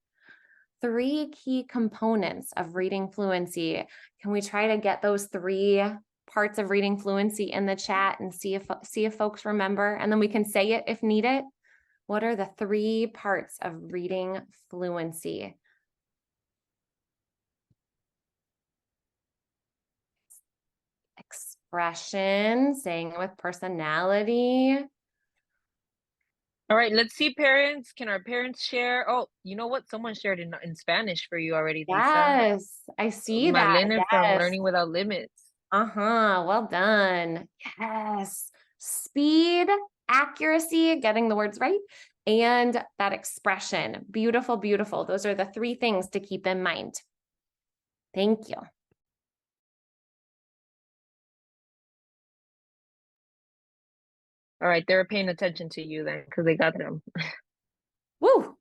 3 key components of reading fluency. Can we try to get those 3 parts of reading fluency in the chat and see if folks remember, and then we can say it if needed. What are the 3 parts of reading fluency? Expression, saying with personality. All right, let's see, parents. Can our parents share? Oh, you know what? Someone shared in Spanish for you already, Lisa. Yes, I see that. Marlene from Learning Without Limits. Well done. Yes. Speed, accuracy, getting the words right, and that expression. Beautiful, beautiful. Those are the 3 things to keep in mind. Thank you. All right, they're paying attention to you then because they got them. Woo!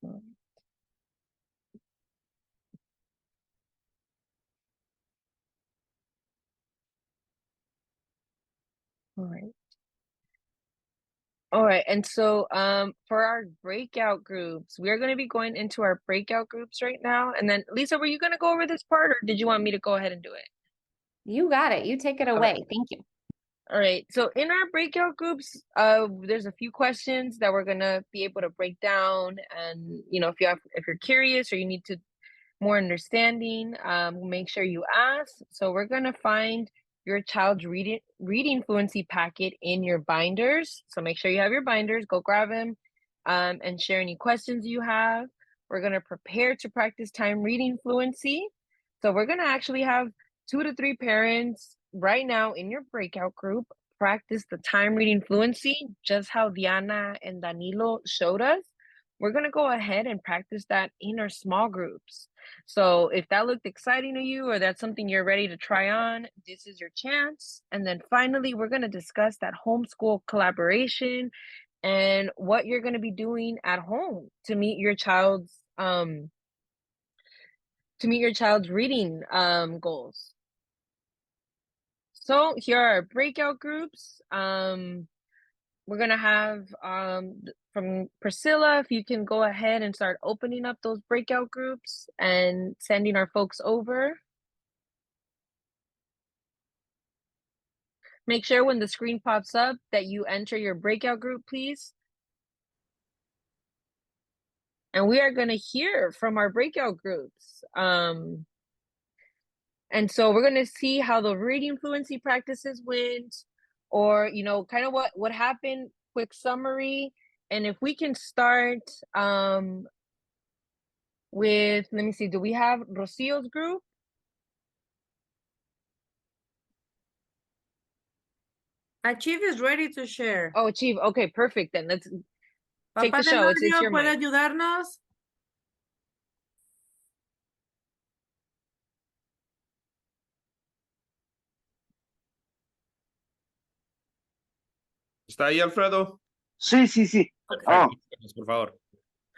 All right. All right, and so for our breakout groups, we're going to be going into our breakout groups right now. And then Lisa, were you going to go over this part, or did you want me to go ahead and do it? You got it. You take it away. Okay. Thank you. All right, so in our breakout groups, there's a few questions that we're gonna be able to break down, and if you're curious or you need to more understanding, make sure you ask. So we're gonna find your child's reading fluency packet in your binders. So make sure you have your binders. Go grab them, and share any questions you have. We're gonna prepare to practice time reading fluency. So we're gonna actually have 2 to 3 parents right now in your breakout group practice the time reading fluency, just how Diana and Danilo showed us. We're going to go ahead and practice that in our small groups. So if that looked exciting to you, or that's something you're ready to try on, this is your chance. And then finally, we're going to discuss that homeschool collaboration and what you're going to be doing at home to meet your child's reading goals. So here are our breakout groups. We're gonna have from Priscilla, if you can go ahead and start opening up those breakout groups and sending our folks over. Make sure when the screen pops up that you enter your breakout group, please. And we are gonna hear from our breakout groups. And so we're going to see how the reading fluency practices went, or, kind of what happened, quick summary. And if we can start with, let me see, do we have Rocio's group? Chief is ready to share. Oh, Chief. Okay, perfect. Then let's take Papá the show. It's Leonardo, your ¿puede mic. ayudarnos? ¿Está ahí, Alfredo? Sí, sí, sí. Perfecto, por favor.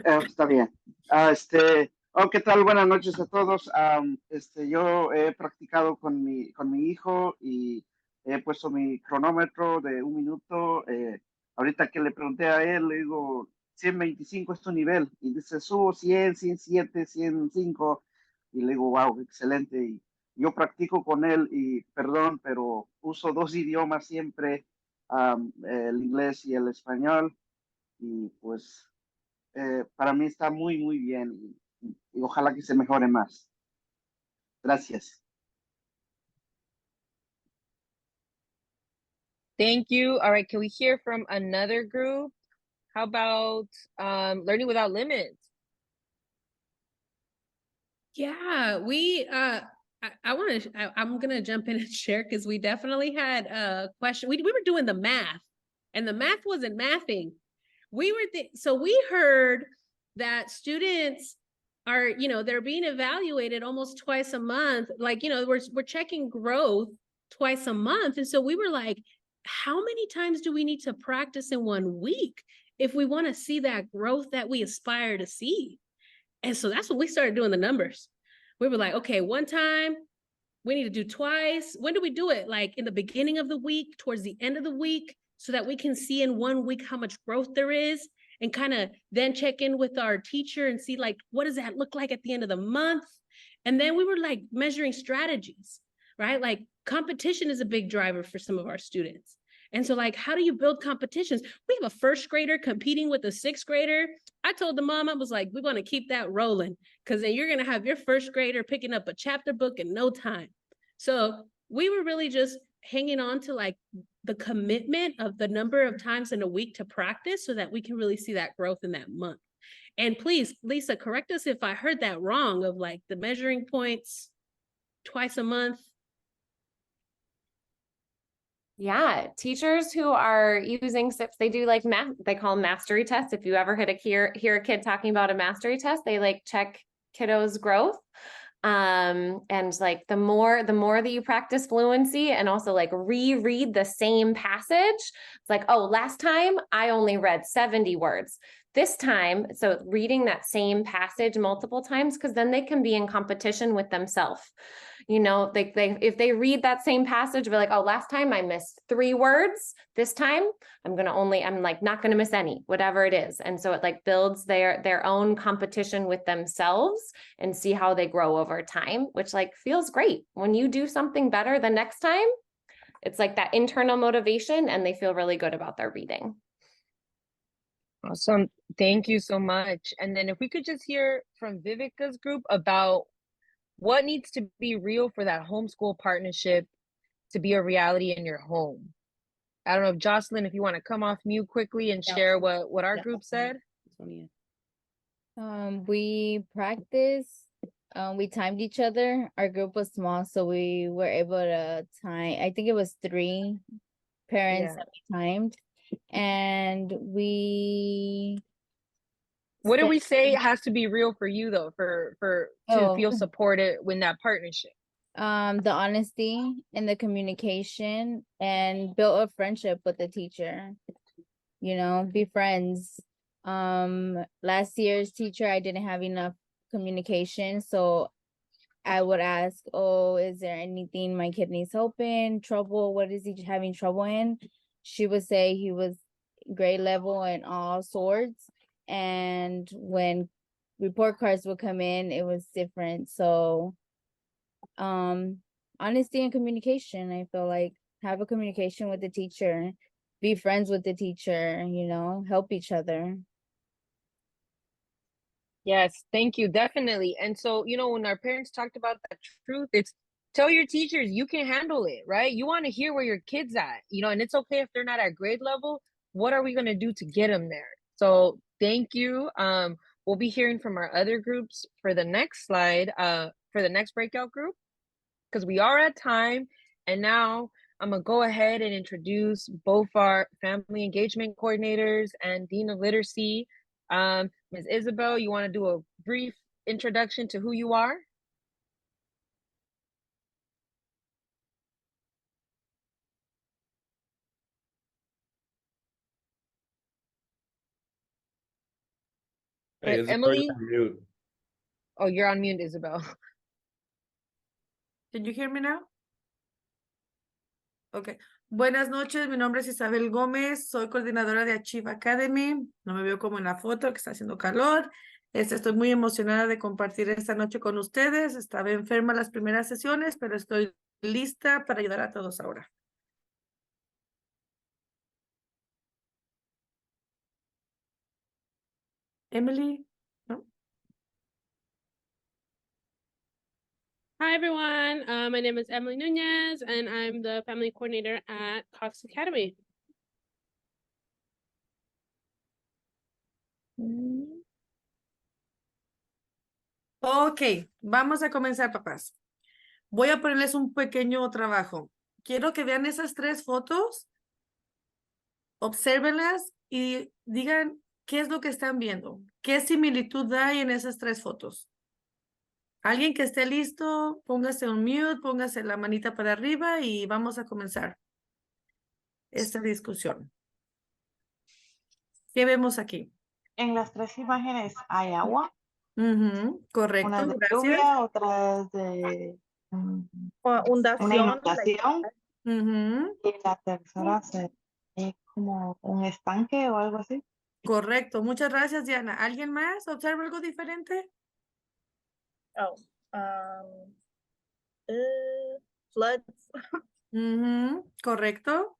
Está bien. ¿Qué tal? Buenas noches a todos. Yo he practicado con mi hijo y he puesto mi cronómetro de 1 minuto. Ahorita que le pregunté a él, le digo, 125 es tu nivel. Y dice, subo 100, 107, 105. Y le digo, wow, excelente. Y yo practico con él y, perdón, pero uso 2 idiomas siempre, el inglés y el español. y pues para mí está muy, muy bien y ojalá que se mejore más. Gracias. Thank you. All right, can we hear from another group? How about Learning Without Limits? Yeah, I'm gonna jump in and share because we definitely had a question. We were doing the math, and the math wasn't mathing. So we heard that students are, they're being evaluated almost twice a month. Like, we're checking growth twice a month. And so we were like, how many times do we need to practice in 1 week if we want to see that growth that we aspire to see? And so that's when we started doing the numbers. We were like, okay, one time, we need to do twice. When do we do it? Like in the beginning of the week, towards the end of the week, so that we can see in 1 week how much growth there is, and kind of then check in with our teacher and see like, what does that look like at the end of the month? And then we were like measuring strategies, right? Like competition is a big driver for some of our students. And so like, how do you build competitions? We have a first grader competing with a sixth grader. I told the mom, I was like, we're going to keep that rolling, because then you're going to have your first grader picking up a chapter book in no time. So we were really just hanging on to like the commitment of the number of times in a week to practice so that we can really see that growth in that month. And please, Lisa, correct us if I heard that wrong, of like the measuring points twice a month. Yeah, teachers who are using SIPs, they do like math, they call them mastery tests. If you ever hear a kid talking about a mastery test, they like check kiddos' growth. And like the more that you practice fluency and also like reread the same passage, it's like, oh, last time I only read 70 words. This time, so reading that same passage multiple times, because then they can be in competition with themselves. If they read that same passage, they're like, oh, last time I missed 3 words. This time I'm like not gonna miss any, whatever it is. And so it like builds their own competition with themselves and see how they grow over time, which like feels great. When you do something better the next time, it's like that internal motivation and they feel really good about their reading. Awesome. Thank you so much. And then if we could just hear from Vivica's group about what needs to be real for that homeschool partnership to be a reality in your home. I don't know if Jocelyn, if you want to come off mute quickly and share what our group said. We practiced, we timed each other. Our group was small, so we were able to time, I think it was 3 parents that we timed. And what did we say has to be real for you though, to feel supported in that partnership? The honesty and the communication, and build a friendship with the teacher, be friends. Last year's teacher, I didn't have enough communication, so I would ask, oh, is there anything my kid needs help in, trouble, what is he having trouble in? She would say he was grade level in all sorts, and when report cards would come in, it was different. So honesty and communication, I feel like, have a communication with the teacher, be friends with the teacher, help each other. Yes, thank you, definitely. And so, when our parents talked about that truth, it's tell your teachers you can handle it, right? You want to hear where your kid's at, and it's okay if they're not at grade level. What are we going to do to get them there? So thank you. We'll be hearing from our other groups for the next slide, for the next breakout group, because we are at time. And now I'm going to go ahead and introduce both our family engagement coordinators and Dean of Literacy. Ms. Isabel, you want to do a brief introduction to who you are? Hey, Emily? You're on mute. Oh, you're on mute, Isabel. Can you hear me now? Okay. Buenas noches, mi nombre es Isabel Gómez, soy coordinadora de Achieve Academy. No me veo como en la foto, que está haciendo calor. Estoy muy emocionada de compartir esta noche con ustedes. Estaba enferma las primeras sesiones, pero estoy lista para ayudar a todos ahora. Emily? No? Hi, everyone. My name is Emily Nunez, and I'm the family coordinator at Cox Academy. Ok, vamos a comenzar, papás. Voy a ponerles un pequeño trabajo. Quiero que vean esas 3 fotos, obsérvenlas y digan qué es lo que están viendo. ¿Qué similitud hay en esas 3 fotos? Alguien que esté listo, póngase un mute, póngase la manita para arriba y vamos a comenzar esta discusión. ¿Qué vemos aquí? En las 3 imágenes hay agua. Correcto, Una de gracias. lluvia, otra es de una inundación. Y la tercera es como un estanque o algo así. Correcto, muchas gracias, Diana. ¿Alguien más observa algo diferente? Floods. Correcto.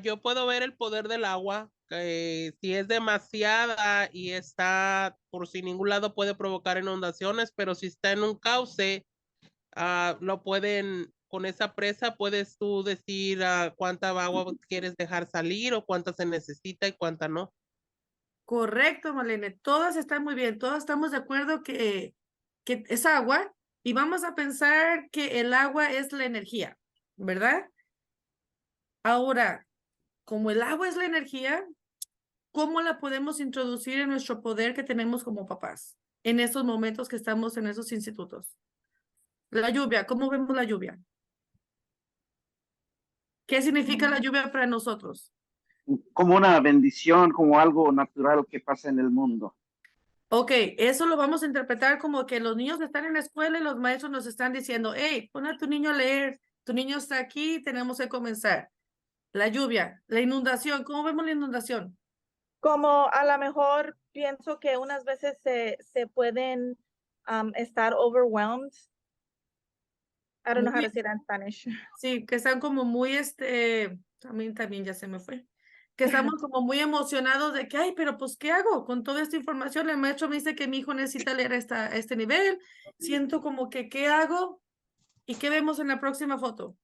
Yo puedo ver el poder del agua, si es demasiada y está por si ningún lado puede provocar inundaciones, pero si está en un cauce, lo pueden, con esa presa puedes tú decir cuánta agua quieres dejar salir o cuánta se necesita y cuánta no. Correcto, Marlene. Todas están muy bien. Todas estamos de acuerdo que es agua y vamos a pensar que el agua es la energía, ¿verdad? Ahora, como el agua es la energía, ¿cómo la podemos introducir en nuestro poder que tenemos como papás en estos momentos que estamos en esos institutos? La lluvia, ¿cómo vemos la lluvia? ¿Qué significa la lluvia para nosotros? Como una bendición, como algo natural que pasa en el mundo. Ok, eso lo vamos a interpretar como que los niños están en la escuela y los maestros nos están diciendo, hey, pon a tu niño a leer, tu niño está aquí, tenemos que comenzar. La lluvia, la inundación, ¿cómo vemos la inundación? Como a lo mejor pienso que unas veces se pueden estar overwhelmed. I don't know how to say that in Spanish. Sí, que están como muy, a mí también ya se me fue. Que estamos como muy emocionados de que, ay, pero pues, ¿qué hago con toda esta información? El maestro me dice que mi hijo necesita leer a este nivel. Siento como que, ¿qué hago? ¿Y qué vemos en la próxima foto?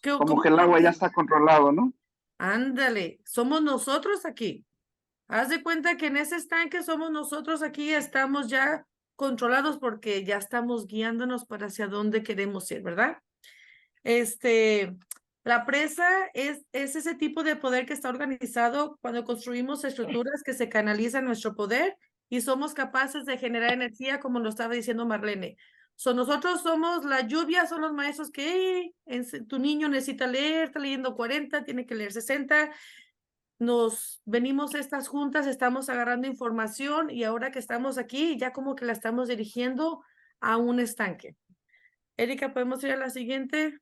Como que el agua ya está controlado, ¿no? Ándale, somos nosotros aquí. Haz de cuenta que en ese estanque somos nosotros aquí, estamos ya controlados porque ya estamos guiándonos para hacia dónde queremos ir, ¿verdad? La presa es ese tipo de poder que está organizado cuando construimos estructuras que se canalizan nuestro poder y somos capaces de generar energía, como lo estaba diciendo Marlene. Nosotros somos la lluvia, son los maestros que tu niño necesita leer, está leyendo 40, tiene que leer 60. Nos venimos estas juntas, estamos agarrando información y ahora que estamos aquí, ya como que la estamos dirigiendo a un estanque. Erika, ¿podemos ir a la siguiente?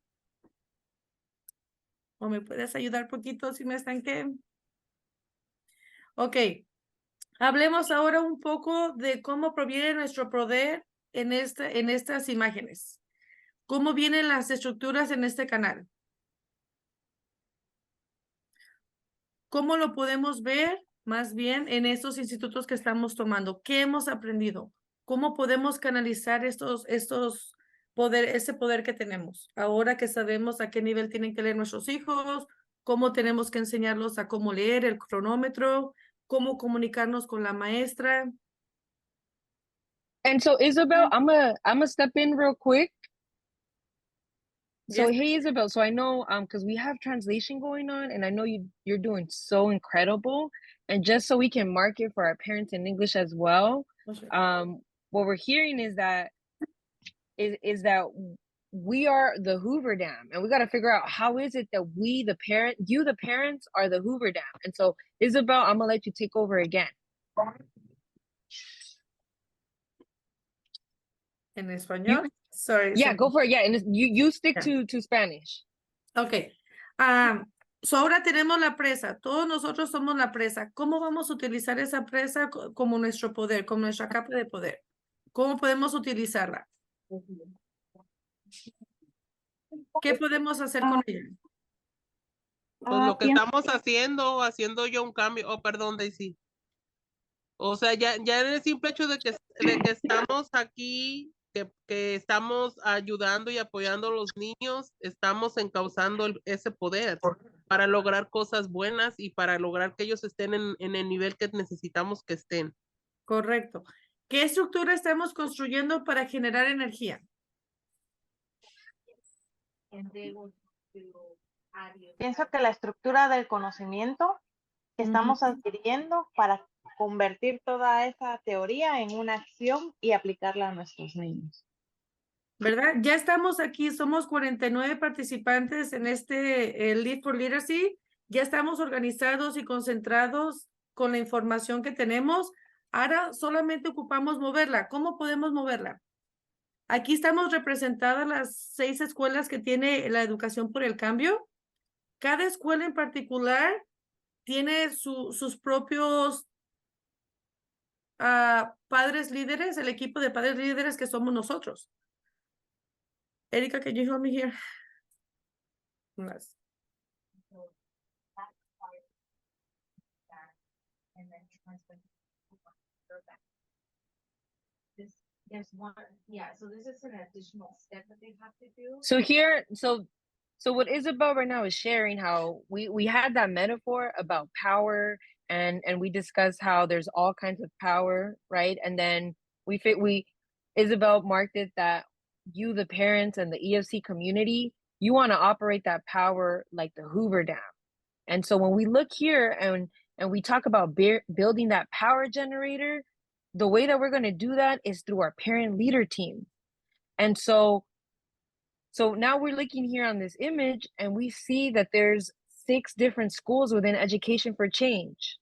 ¿O me puedes ayudar poquito si me estanqué? Ok. Hablemos ahora un poco de cómo proviene nuestro poder en estas imágenes. ¿Cómo vienen las estructuras en este canal? ¿Cómo lo podemos ver más bien en estos institutos que estamos tomando? ¿Qué hemos aprendido? ¿Cómo podemos canalizar ese poder que tenemos? Ahora que sabemos a qué nivel tienen que leer nuestros hijos, cómo tenemos que enseñarlos a cómo leer el cronómetro, cómo comunicarnos con la maestra. And so Isabel, I'm a step in real quick. So hey Isabel, so I know because we have translation going on and I know you're doing so incredible, and just so we can mark it for our parents in English as well. What we're hearing is that we are the Hoover Dam, and we got to figure out how is it that we the parents are the Hoover Dam. And so Isabel, I'm gonna let you take over again. En español? Sorry. Yeah, go for it. Yeah, and you stick to Spanish. Okay. So ahora tenemos la presa. Todos nosotros somos la presa. ¿Cómo vamos a utilizar esa presa como nuestro poder, como nuestra capa de poder? ¿Cómo podemos utilizarla? ¿Qué podemos hacer con ella? Pues lo que pienso estamos haciendo yo un cambio, oh, perdón, Daisy. O sea, ya en el simple hecho de que estamos aquí, que estamos ayudando y apoyando a los niños, estamos encauzando ese poder para lograr cosas buenas y para lograr que ellos estén en el nivel que necesitamos que estén. Correcto. ¿Qué estructura estamos construyendo para generar energía? Pienso que la estructura del conocimiento que estamos adquiriendo para convertir toda esa teoría en una acción y aplicarla a nuestros niños. ¿Verdad? Ya estamos aquí, somos 49 participantes en este Lead for Literacy. Ya estamos organizados y concentrados con la información que tenemos. Ahora solamente ocupamos moverla. ¿Cómo podemos moverla? Aquí estamos representadas las 6 escuelas que tiene la educación por el cambio. Cada escuela en particular tiene sus propios padres líderes, el equipo de padres líderes que somos nosotros. Erika, can you help me here? Yes. There's one, yeah, so this is an additional step that they have to do. So here, so what Isabel right now is sharing how we had that metaphor about power, and we discussed how there's all kinds of power, right? And then Isabel marked it that you, the parents and the EFC community, you want to operate that power like the Hoover Dam. And so when we look here and we talk about building that power generator, the way that we're going to do that is through our parent leader team. And so now we're looking here on this image and we see that there's 6 different schools within Education for Change.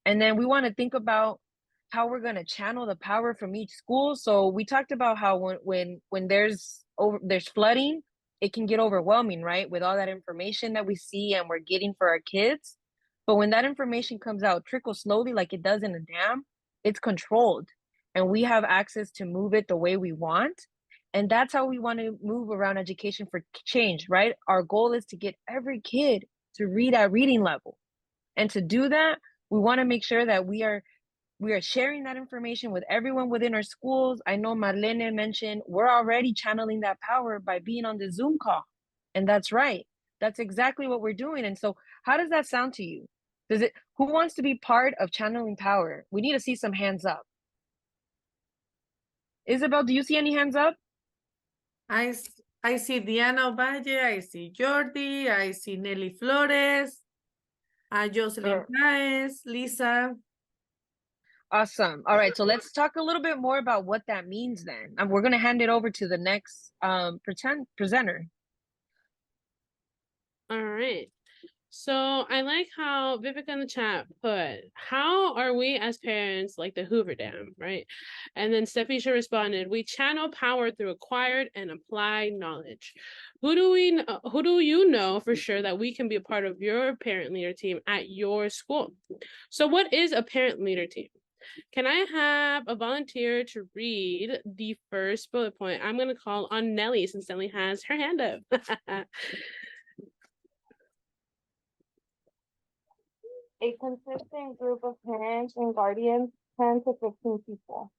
And then we want to think about how we're going to channel the power from each school. So we talked about how when there's flooding, it can get overwhelming, right? With all that information that we see and we're getting for our kids. But when that information comes out, trickles slowly like it does in a dam, it's controlled. And we have access to move it the way we want. And that's how we want to move around Education for Change, right? Our goal is to get every kid to read at reading level. And to do that, we want to make sure that we are sharing that information with everyone within our schools. I know Marlene mentioned we're already channeling that power by being on the Zoom call. And that's right. That's exactly what we're doing. And so how does that sound to you? Who wants to be part of channeling power? We need to see some hands up. Isabel, do you see any hands up? I see Diana Ovalle, I see Jordi, I see Nelly Flores, Jocelyn Paez, Lisa. Awesome. All right, so let's talk a little bit more about what that means then. And we're going to hand it over to the next presenter. All right. So I like how Vivica in the chat put, how are we as parents like the Hoover Dam, right? And then Stefisha responded, we channel power through acquired and applied knowledge. Who do you know for sure that we can be a part of your parent leader team at your school? So what is a parent leader team? Can I have a volunteer to read the first bullet point? I'm going to call on Nelly since Nelly has her hand up. A consistent group of parents and guardians, 10 to 15 people.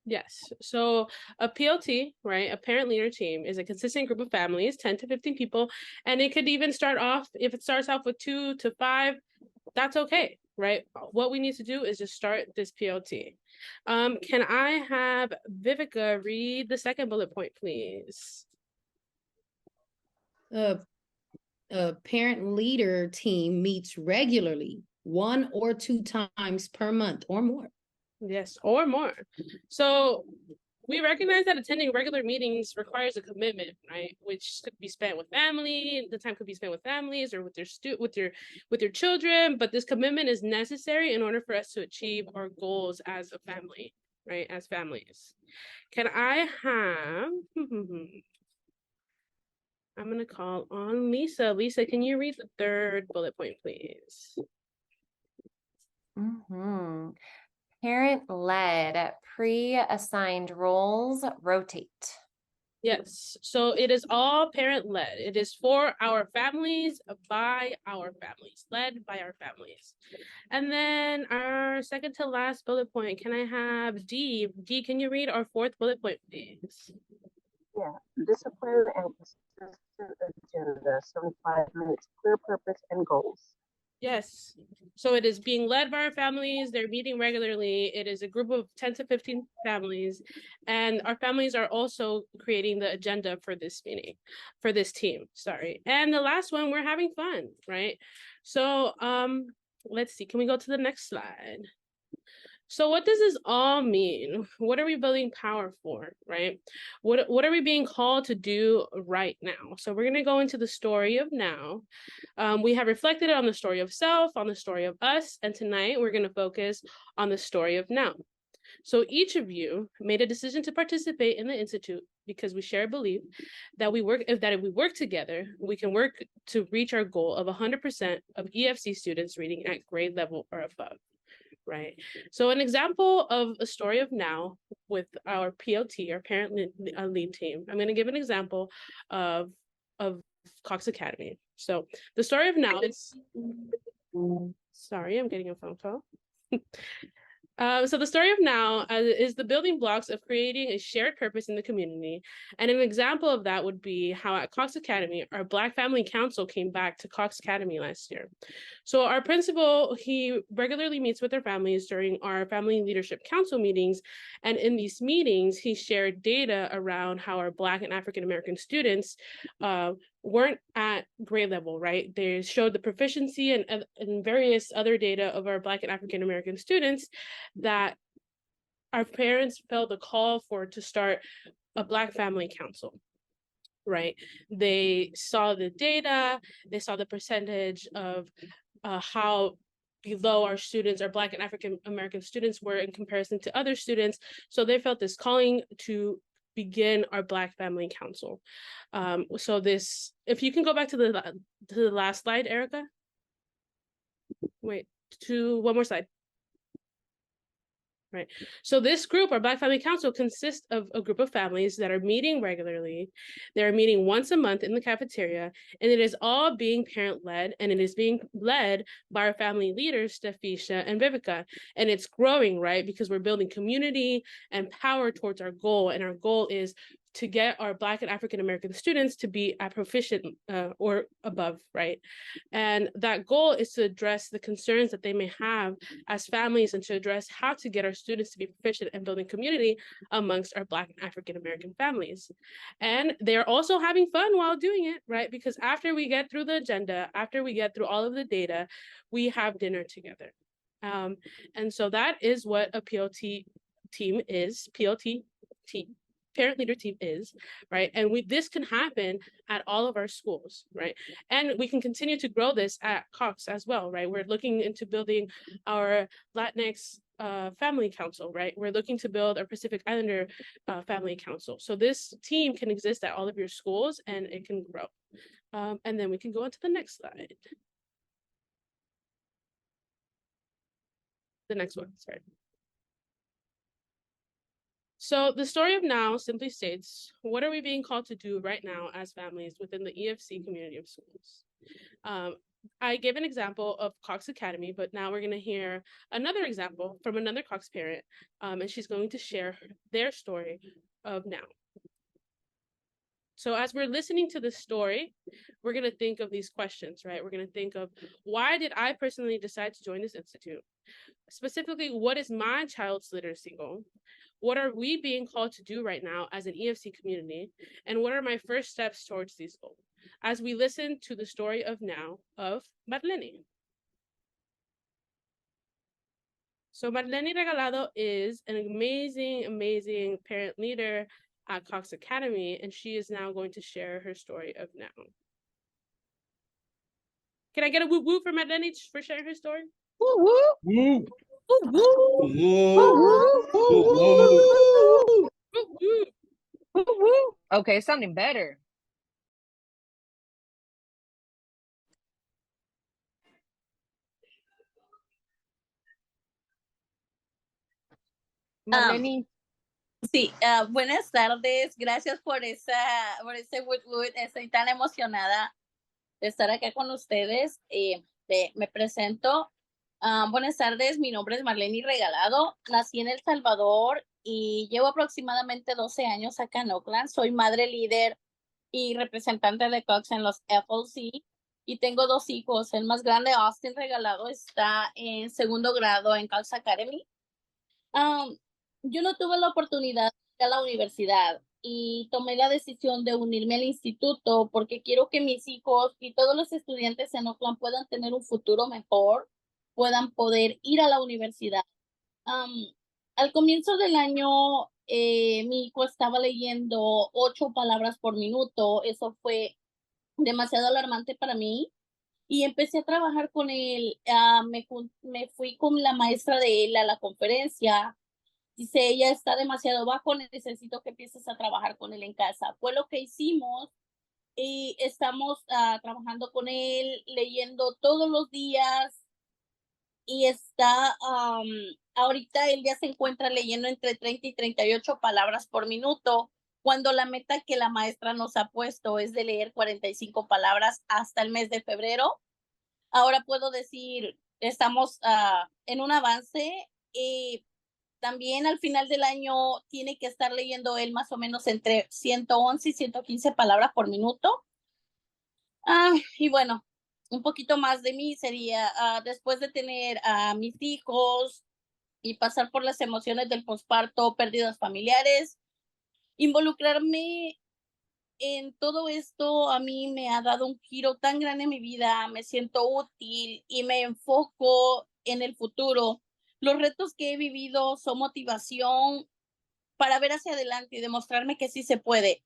Yes. So a PLT, right, a parent leader team, is a consistent group of families, 10 to 15 people. And it could even start off, if it starts off with 2 to 5, that's okay, right? What we need to do is just start this PLT. Can I have Vivica read the second bullet point, please? A parent leader team meets regularly, 1 or 2 times per month or more. Yes, or more. So we recognize that attending regular meetings requires a commitment, right? Which could be spent with family. The time could be spent with families or with your children. But this commitment is necessary in order for us to achieve our goals as a family, right? As families. Can I have? I'm gonna call on Lisa. Lisa, can you read the third bullet point, please? Parent-led pre-assigned roles rotate. Yes, so it is all parent-led. It is for our families, by our families, led by our families. And then our second to last bullet point, can I have D? D, can you read our fourth bullet point, please? Yeah, discipline and consistent agenda, 75 minutes, clear purpose and goals. Yes. So it is being led by our families. They're meeting regularly. It is a group of 10 to 15 families. And our families are also creating the agenda for this meeting, for this team, sorry. And the last one, we're having fun, right? So let's see, can we go to the next slide? So what does this all mean? What are we building power for, right? What are we being called to do right now? So we're going to go into the story of now. We have reflected on the story of self, on the story of us, and tonight we're going to focus on the story of now. So each of you made a decision to participate in the Institute because we share a belief that if we work together, we can work to reach our goal of 100% of EFC students reading at grade level or above. Right. So an example of a story of now with our PLT, our parent lead team, I'm going to give an example of Cox Academy. So the story of now is, sorry, I'm getting a phone call. So the story of now is the building blocks of creating a shared purpose in the community. And an example of that would be how at Cox Academy, our Black Family Council came back to Cox Academy last year. So our principal, he regularly meets with our families during our Family Leadership Council meetings. And in these meetings, he shared data around how our Black and African American students weren't at grade level, right? They showed the proficiency and various other data of our Black and African American students that our parents felt the call for to start a Black Family Council, right? They saw the data, they saw the percentage of how below our students, our Black and African American students were in comparison to other students. So they felt this calling to begin our Black Family Council. So this, if you can go back to the last slide, Erica. Wait, to one more slide. Right. So this group, our Black Family Council, consists of a group of families that are meeting regularly. They're meeting once a month in the cafeteria, and it is all being parent-led, and it is being led by our family leaders, Stefisha and Vivica. And it's growing, right? Because we're building community and power towards our goal, and our goal is to get our Black and African American students to be at proficient or above, right? And that goal is to address the concerns that they may have as families and to address how to get our students to be proficient in building community amongst our Black and African American families. And they're also having fun while doing it, right? Because after we get through the agenda, after we get through all of the data, we have dinner together. And so that is what a PLT team is, PLT team. Parent leader team is, right? And this can happen at all of our schools, right? And we can continue to grow this at Cox as well, right? We're looking into building our Latinx family council, right? We're looking to build a Pacific Islander family council. So this team can exist at all of your schools and it can grow. And then we can go on to the next slide. The next one, sorry. So the story of now simply states, what are we being called to do right now as families within the EFC community of schools? I gave an example of Cox Academy, but now we're going to hear another example from another Cox parent, and she's going to share their story of now. So as we're listening to this story, we're going to think of these questions, right? We're going to think of, why did I personally decide to join this institute? Specifically, what is my child's literacy goal? What are we being called to do right now as an EFC community? And what are my first steps towards these goals? As we listen to the story of now of Marlene. So Marlene Regalado is an amazing, amazing parent leader at Cox Academy, and she is now going to share her story of now. Can I get a woo woo for Marlene for sharing her story? Woo woo. Woo woo. Woo woo. Okay, sounding better. Marlene. Sí, buenas tardes. Gracias por ese woot. Estoy tan emocionada de estar acá con ustedes. Me presento. Buenas tardes, mi nombre es Marlene Regalado. Nací en El Salvador y llevo aproximadamente 12 años acá en Oakland. Soy madre líder y representante de Cox en los FLC y tengo 2 hijos. El más grande, Austin Regalado, está en segundo grado en Cox Academy. Um, yo no tuve la oportunidad de ir a la universidad y tomé la decisión de unirme al instituto porque quiero que mis hijos y todos los estudiantes en Oakland puedan tener un futuro mejor, puedan poder ir a la universidad. Um, Al comienzo del año, mi hijo estaba leyendo 8 palabras por minuto. Eso fue demasiado alarmante para mí y empecé a trabajar con él. Me fui con la maestra de él a la conferencia. Dice, ella está demasiado bajo, necesito que empieces a trabajar con él en casa. Fue lo que hicimos y estamos trabajando con él, leyendo todos los días y ahorita él ya se encuentra leyendo entre 30 y 38 palabras por minuto, cuando la meta que la maestra nos ha puesto es de leer 45 palabras hasta el mes de febrero. Ahora puedo decir, estamos en un avance y también al final del año tiene que estar leyendo él más o menos entre 111 y 115 palabras por minuto. Y bueno, un poquito más de mí sería, después de tener a mis hijos y pasar por las emociones del posparto, pérdidas familiares, involucrarme en todo esto a mí me ha dado un giro tan grande en mi vida. Me siento útil y me enfoco en el futuro. Los retos que he vivido son motivación para ver hacia adelante y demostrarme que sí se puede.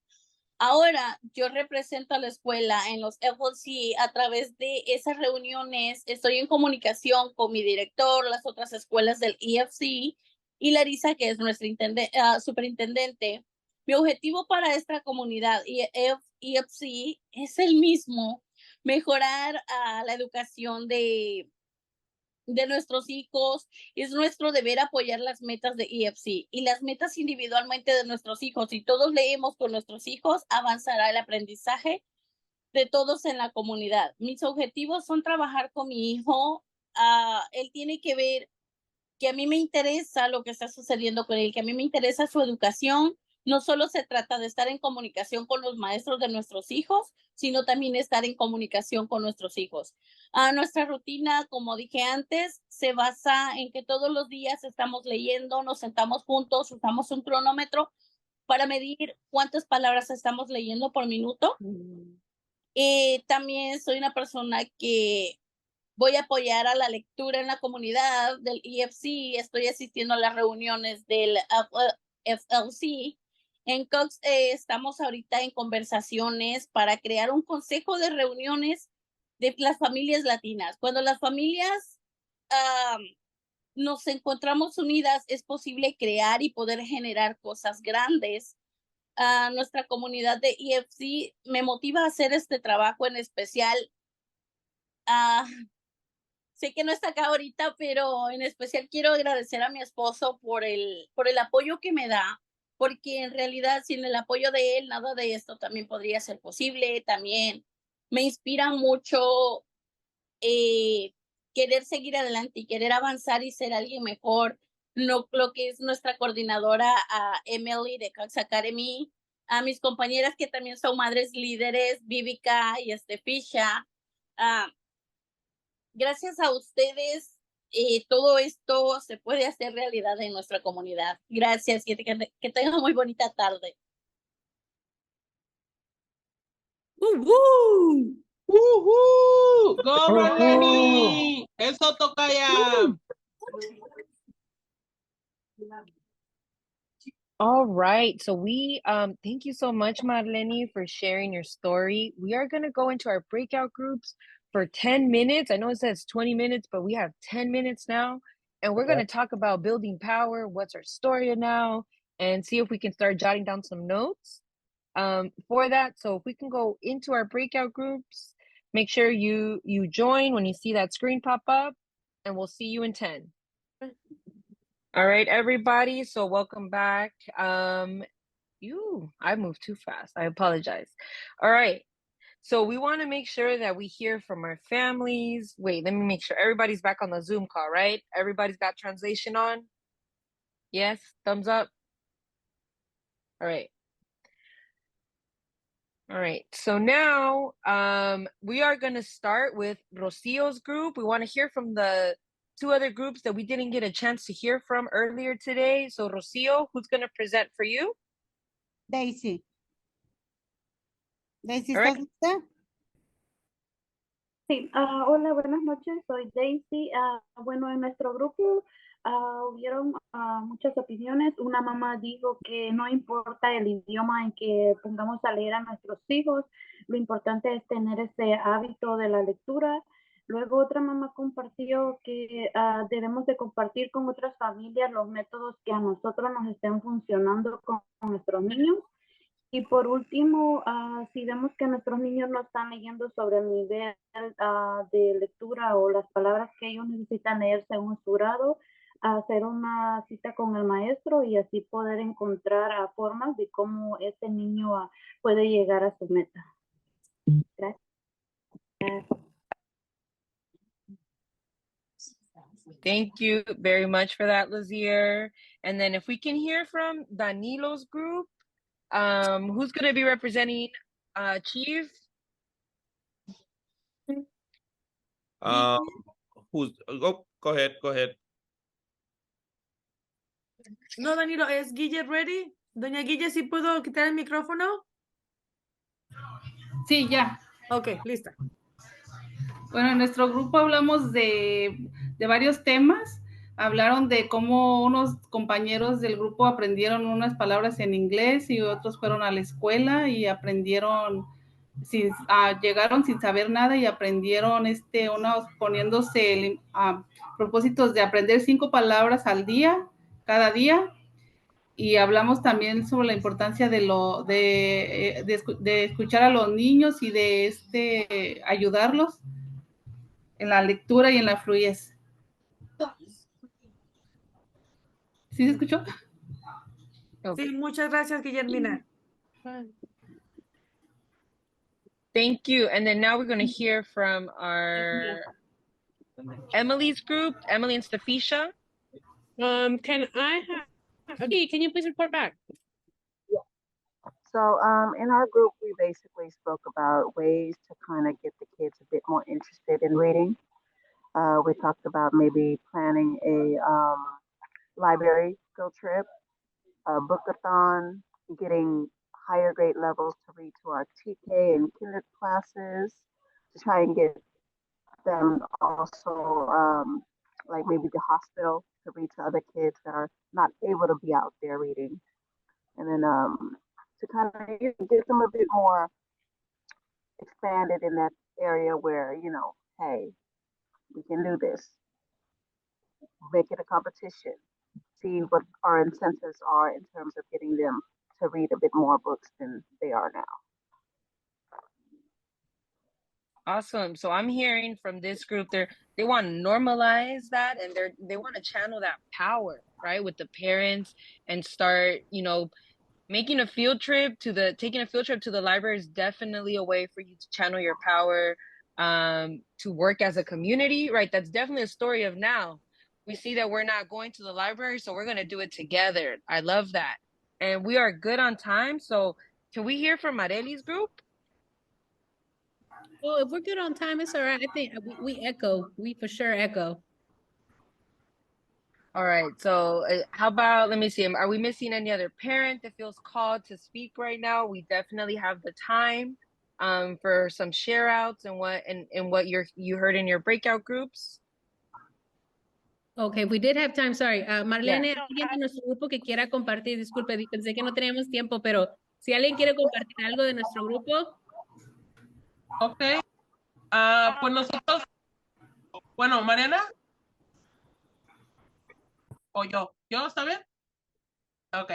Ahora yo represento a la escuela en los FLC a través de esas reuniones. Estoy en comunicación con mi director, las otras escuelas del EFC y Larisa, que es nuestra superintendente. Mi objetivo para esta comunidad EFC es el mismo, mejorar la educación de nuestros hijos. Es nuestro deber apoyar las metas de EFC y las metas individualmente de nuestros hijos. Si todos leemos con nuestros hijos, avanzará el aprendizaje de todos en la comunidad. Mis objetivos son trabajar con mi hijo. Él tiene que ver que a mí me interesa lo que está sucediendo con él, que a mí me interesa su educación. No solo se trata de estar en comunicación con los maestros de nuestros hijos, sino también estar en comunicación con nuestros hijos. Nuestra rutina, como dije antes, se basa en que todos los días estamos leyendo, nos sentamos juntos, usamos un cronómetro para medir cuántas palabras estamos leyendo por minuto. También soy una persona que voy a apoyar a la lectura en la comunidad del EFC. Estoy asistiendo a las reuniones del FLC. En Cox estamos ahorita en conversaciones para crear un consejo de reuniones de las familias latinas. Cuando las familias nos encontramos unidas, es posible crear y poder generar cosas grandes. Nuestra comunidad de EFC me motiva a hacer este trabajo en especial. Sé que no está acá ahorita, pero en especial quiero agradecer a mi esposo por el apoyo que me da, porque en realidad sin el apoyo de él, nada de esto también podría ser posible. También me inspira mucho querer seguir adelante y querer avanzar y ser alguien mejor. Lo que es nuestra coordinadora, Emily de Cox Academy, a mis compañeras que también son madres líderes, Vivica y Estefisha. Gracias a ustedes, todo esto se puede hacer realidad en nuestra comunidad. Gracias, que tengan muy bonita tarde. ¡Go, Marlene! ¡Eso toca ya! All right. So thank you so much, Marlene, for sharing your story. We are going to go into our breakout groups for 10 minutes. I know it says 20 minutes, but we have 10 minutes now. And we're going to talk about building power. What's our story now? And see if we can start jotting down some notes for that. So if we can go into our breakout groups, make sure you join when you see that screen pop up, and we'll see you in 10. All right, everybody. So welcome back. I moved too fast. I apologize. All right. So we want to make sure that we hear from our families. Wait, let me make sure everybody's back on the Zoom call, right? Everybody's got translation on? Yes, thumbs up. All right. All right. So now we are going to start with Rocio's group. We want to hear from the two other groups that we didn't get a chance to hear from earlier today. So Rocio, who's going to present for you? Daisy. Daisy, All right. ¿estás lista? Sí, hola, buenas noches, soy Daisy. Bueno, en nuestro grupo hubieron muchas opiniones. Una mamá dijo que no importa el idioma en que pongamos a leer a nuestros hijos, lo importante es tener ese hábito de la lectura. Luego otra mamá compartió que debemos de compartir con otras familias los métodos que a nosotros nos estén funcionando con nuestros niños. Y por último, si vemos que nuestros niños no están leyendo sobre el nivel de lectura o las palabras que ellos necesitan leer según su grado, hacer una cita con el maestro y así poder encontrar formas de cómo este niño puede llegar a su meta. Gracias. Thank you very much for that, Lazier. And then if we can hear from Danilo's group, who's going to be representing Chief? Go ahead. No, Danilo, ¿es Guille ready? Doña Guille, ¿sí puedo quitar el micrófono? Sí, ya. Ok, lista. Bueno, en nuestro grupo hablamos de varios temas. Hablaron de cómo unos compañeros del grupo aprendieron unas palabras en inglés y otros fueron a la escuela y aprendieron, llegaron sin saber nada y aprendieron unos poniéndose propósitos de aprender 5 palabras al día, cada día. Y hablamos también sobre la importancia de escuchar a los niños y de ayudarlos en la lectura y en la fluidez. ¿Sí se escuchó? Okay. Sí, muchas gracias, Guillermina. Thank you. And then now we're going to hear from our Emily's group, Emily and Stefisha. Can you please report back? So in our group, we basically spoke about ways to kind of get the kids a bit more interested in reading. We talked about maybe planning a library field trip, a bookathon, getting higher grade levels to read to our TK and kinder classes, to try and get them also like maybe the hospital to read to other kids that are not able to be out there reading. And then to kind of get them a bit more expanded in that area where, hey, we can do this. Make it a competition. See what our incentives are in terms of getting them to read a bit more books than they are now. Awesome. So I'm hearing from this group, they want to normalize that, and they want to channel that power, right, with the parents, and start, taking a field trip to the library is definitely a way for you to channel your power, to work as a community, right? That's definitely a story of now. We see that we're not going to the library, so we're going to do it together. I love that. And we are good on time. So can we hear from Mareli's group? Well, if we're good on time, it's all right. I think we echo. We for sure echo. All right. So how about, let me see, are we missing any other parent that feels called to speak right now? We definitely have the time for some share outs and what you heard in your breakout groups. Okay, we did have time, sorry. Marlene, alguien de nuestro grupo que quiera compartir, disculpe, pensé que no teníamos tiempo, pero si alguien quiere compartir algo de nuestro grupo. Ok. Pues nosotros, bueno, Mariana. ¿O yo? ¿Yo está bien? Ok.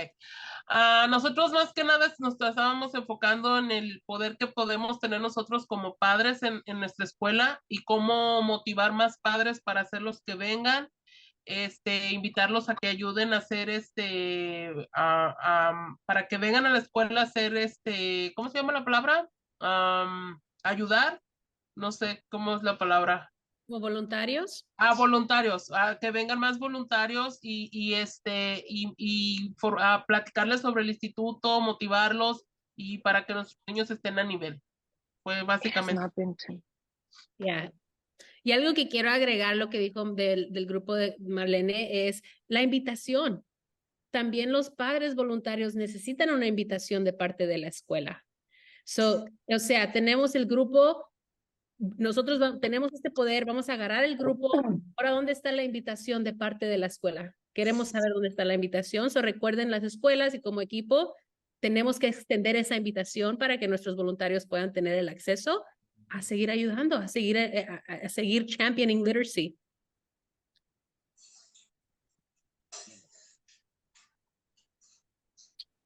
Nosotros más que nada nos estábamos enfocando en el poder que podemos tener nosotros como padres en nuestra escuela y cómo motivar más padres para hacer los que vengan. invitarlos a que ayuden a hacer para que vengan a la escuela a hacer ¿cómo se llama la palabra? Ayudar, no sé cómo es la palabra. ¿Como voluntarios? Voluntarios, que vengan más voluntarios a platicarles sobre el instituto, motivarlos y para que los niños estén a nivel. Fue básicamente. Yeah. Y algo que quiero agregar, lo que dijo del grupo de Marlene, es la invitación. También los padres voluntarios necesitan una invitación de parte de la escuela. O sea, tenemos el grupo, nosotros tenemos este poder, vamos a agarrar el grupo. Ahora, ¿dónde está la invitación de parte de la escuela? Queremos saber dónde está la invitación. Recuerden, las escuelas y como equipo tenemos que extender esa invitación para que nuestros voluntarios puedan tener el acceso a seguir ayudando, a seguir championing literacy.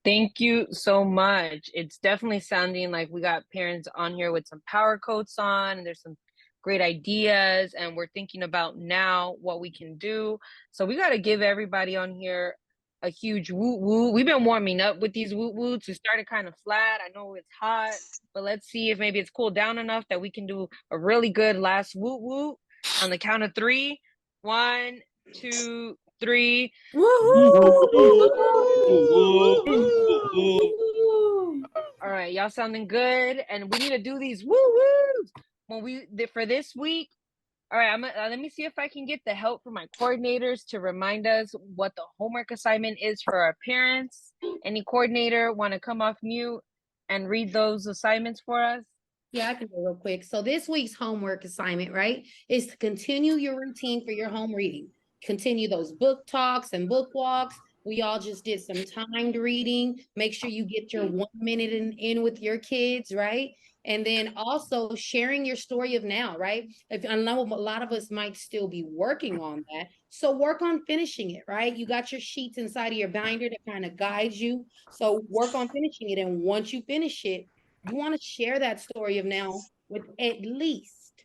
Thank you so much. It's definitely sounding like we got parents on here with some power coats on, and there's some great ideas, and we're thinking about now what we can do. So we got to give everybody on here a huge woot woot. We've been warming up with these woot woots. We started kind of flat. I know it's hot, but let's see if maybe it's cooled down enough that we can do a really good last woot woot on the count of 3. 1, 2, 3. All right, y'all sounding good, and we need to do these woo woos for this week. All right, let me see if I can get the help from my coordinators to remind us what the homework assignment is for our parents. Any coordinator want to come off mute and read those assignments for us? Yeah, I can go real quick. So this week's homework assignment, right, is to continue your routine for your home reading. Continue those book talks and book walks. We all just did some timed reading. Make sure you get your 1 minute in with your kids, right? And then also sharing your story of now, right? I know a lot of us might still be working on that. So work on finishing it, right? You got your sheets inside of your binder to kind of guide you. So work on finishing it. And once you finish it, you want to share that story of now with at least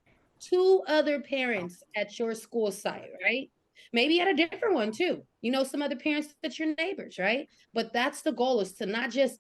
2 other parents at your school site, right? Maybe at a different one too. You know, some other parents that's your neighbors, right? But that's the goal, is to not just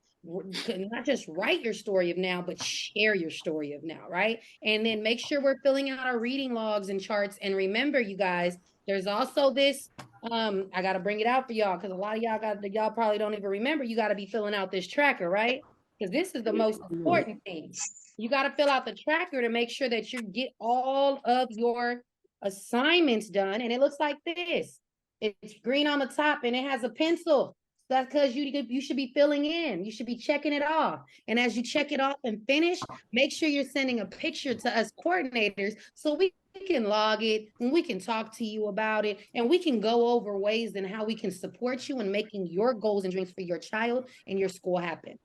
write your story of now, but share your story of now, right? And then make sure we're filling out our reading logs and charts. And remember, you guys, there's also this, I got to bring it out for y'all, because a lot of y'all probably don't even remember, you got to be filling out this tracker, right? Because this is the most important thing. You got to fill out the tracker to make sure that you get all of your assignments done. And it looks like this. It's green on the top and it has a pencil. That's because you should be filling in. You should be checking it off. And as you check it off and finish, make sure you're sending a picture to us coordinators so we can log it and we can talk to you about it, and we can go over ways and how we can support you in making your goals and dreams for your child and your school happen.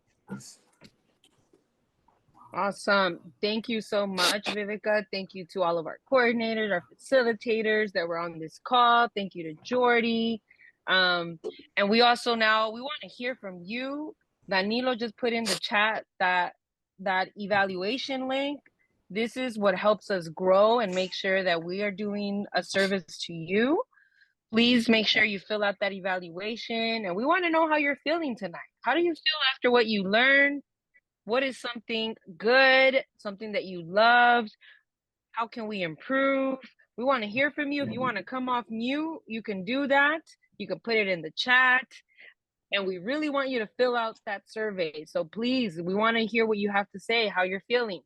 Awesome. Thank you so much, Vivica. Thank you to all of our coordinators, our facilitators that were on this call. Thank you to Jordy. And we also we want to hear from you. Danilo just put in the chat that evaluation link. This is what helps us grow and make sure that we are doing a service to you. Please make sure you fill out that evaluation. And we want to know how you're feeling tonight. How do you feel after what you learned? What is something good, something that you loved? How can we improve? We want to hear from you. If you want to come off mute, you can do that. You can put it in the chat. And we really want you to fill out that survey. So please, we want to hear what you have to say, how you're feeling.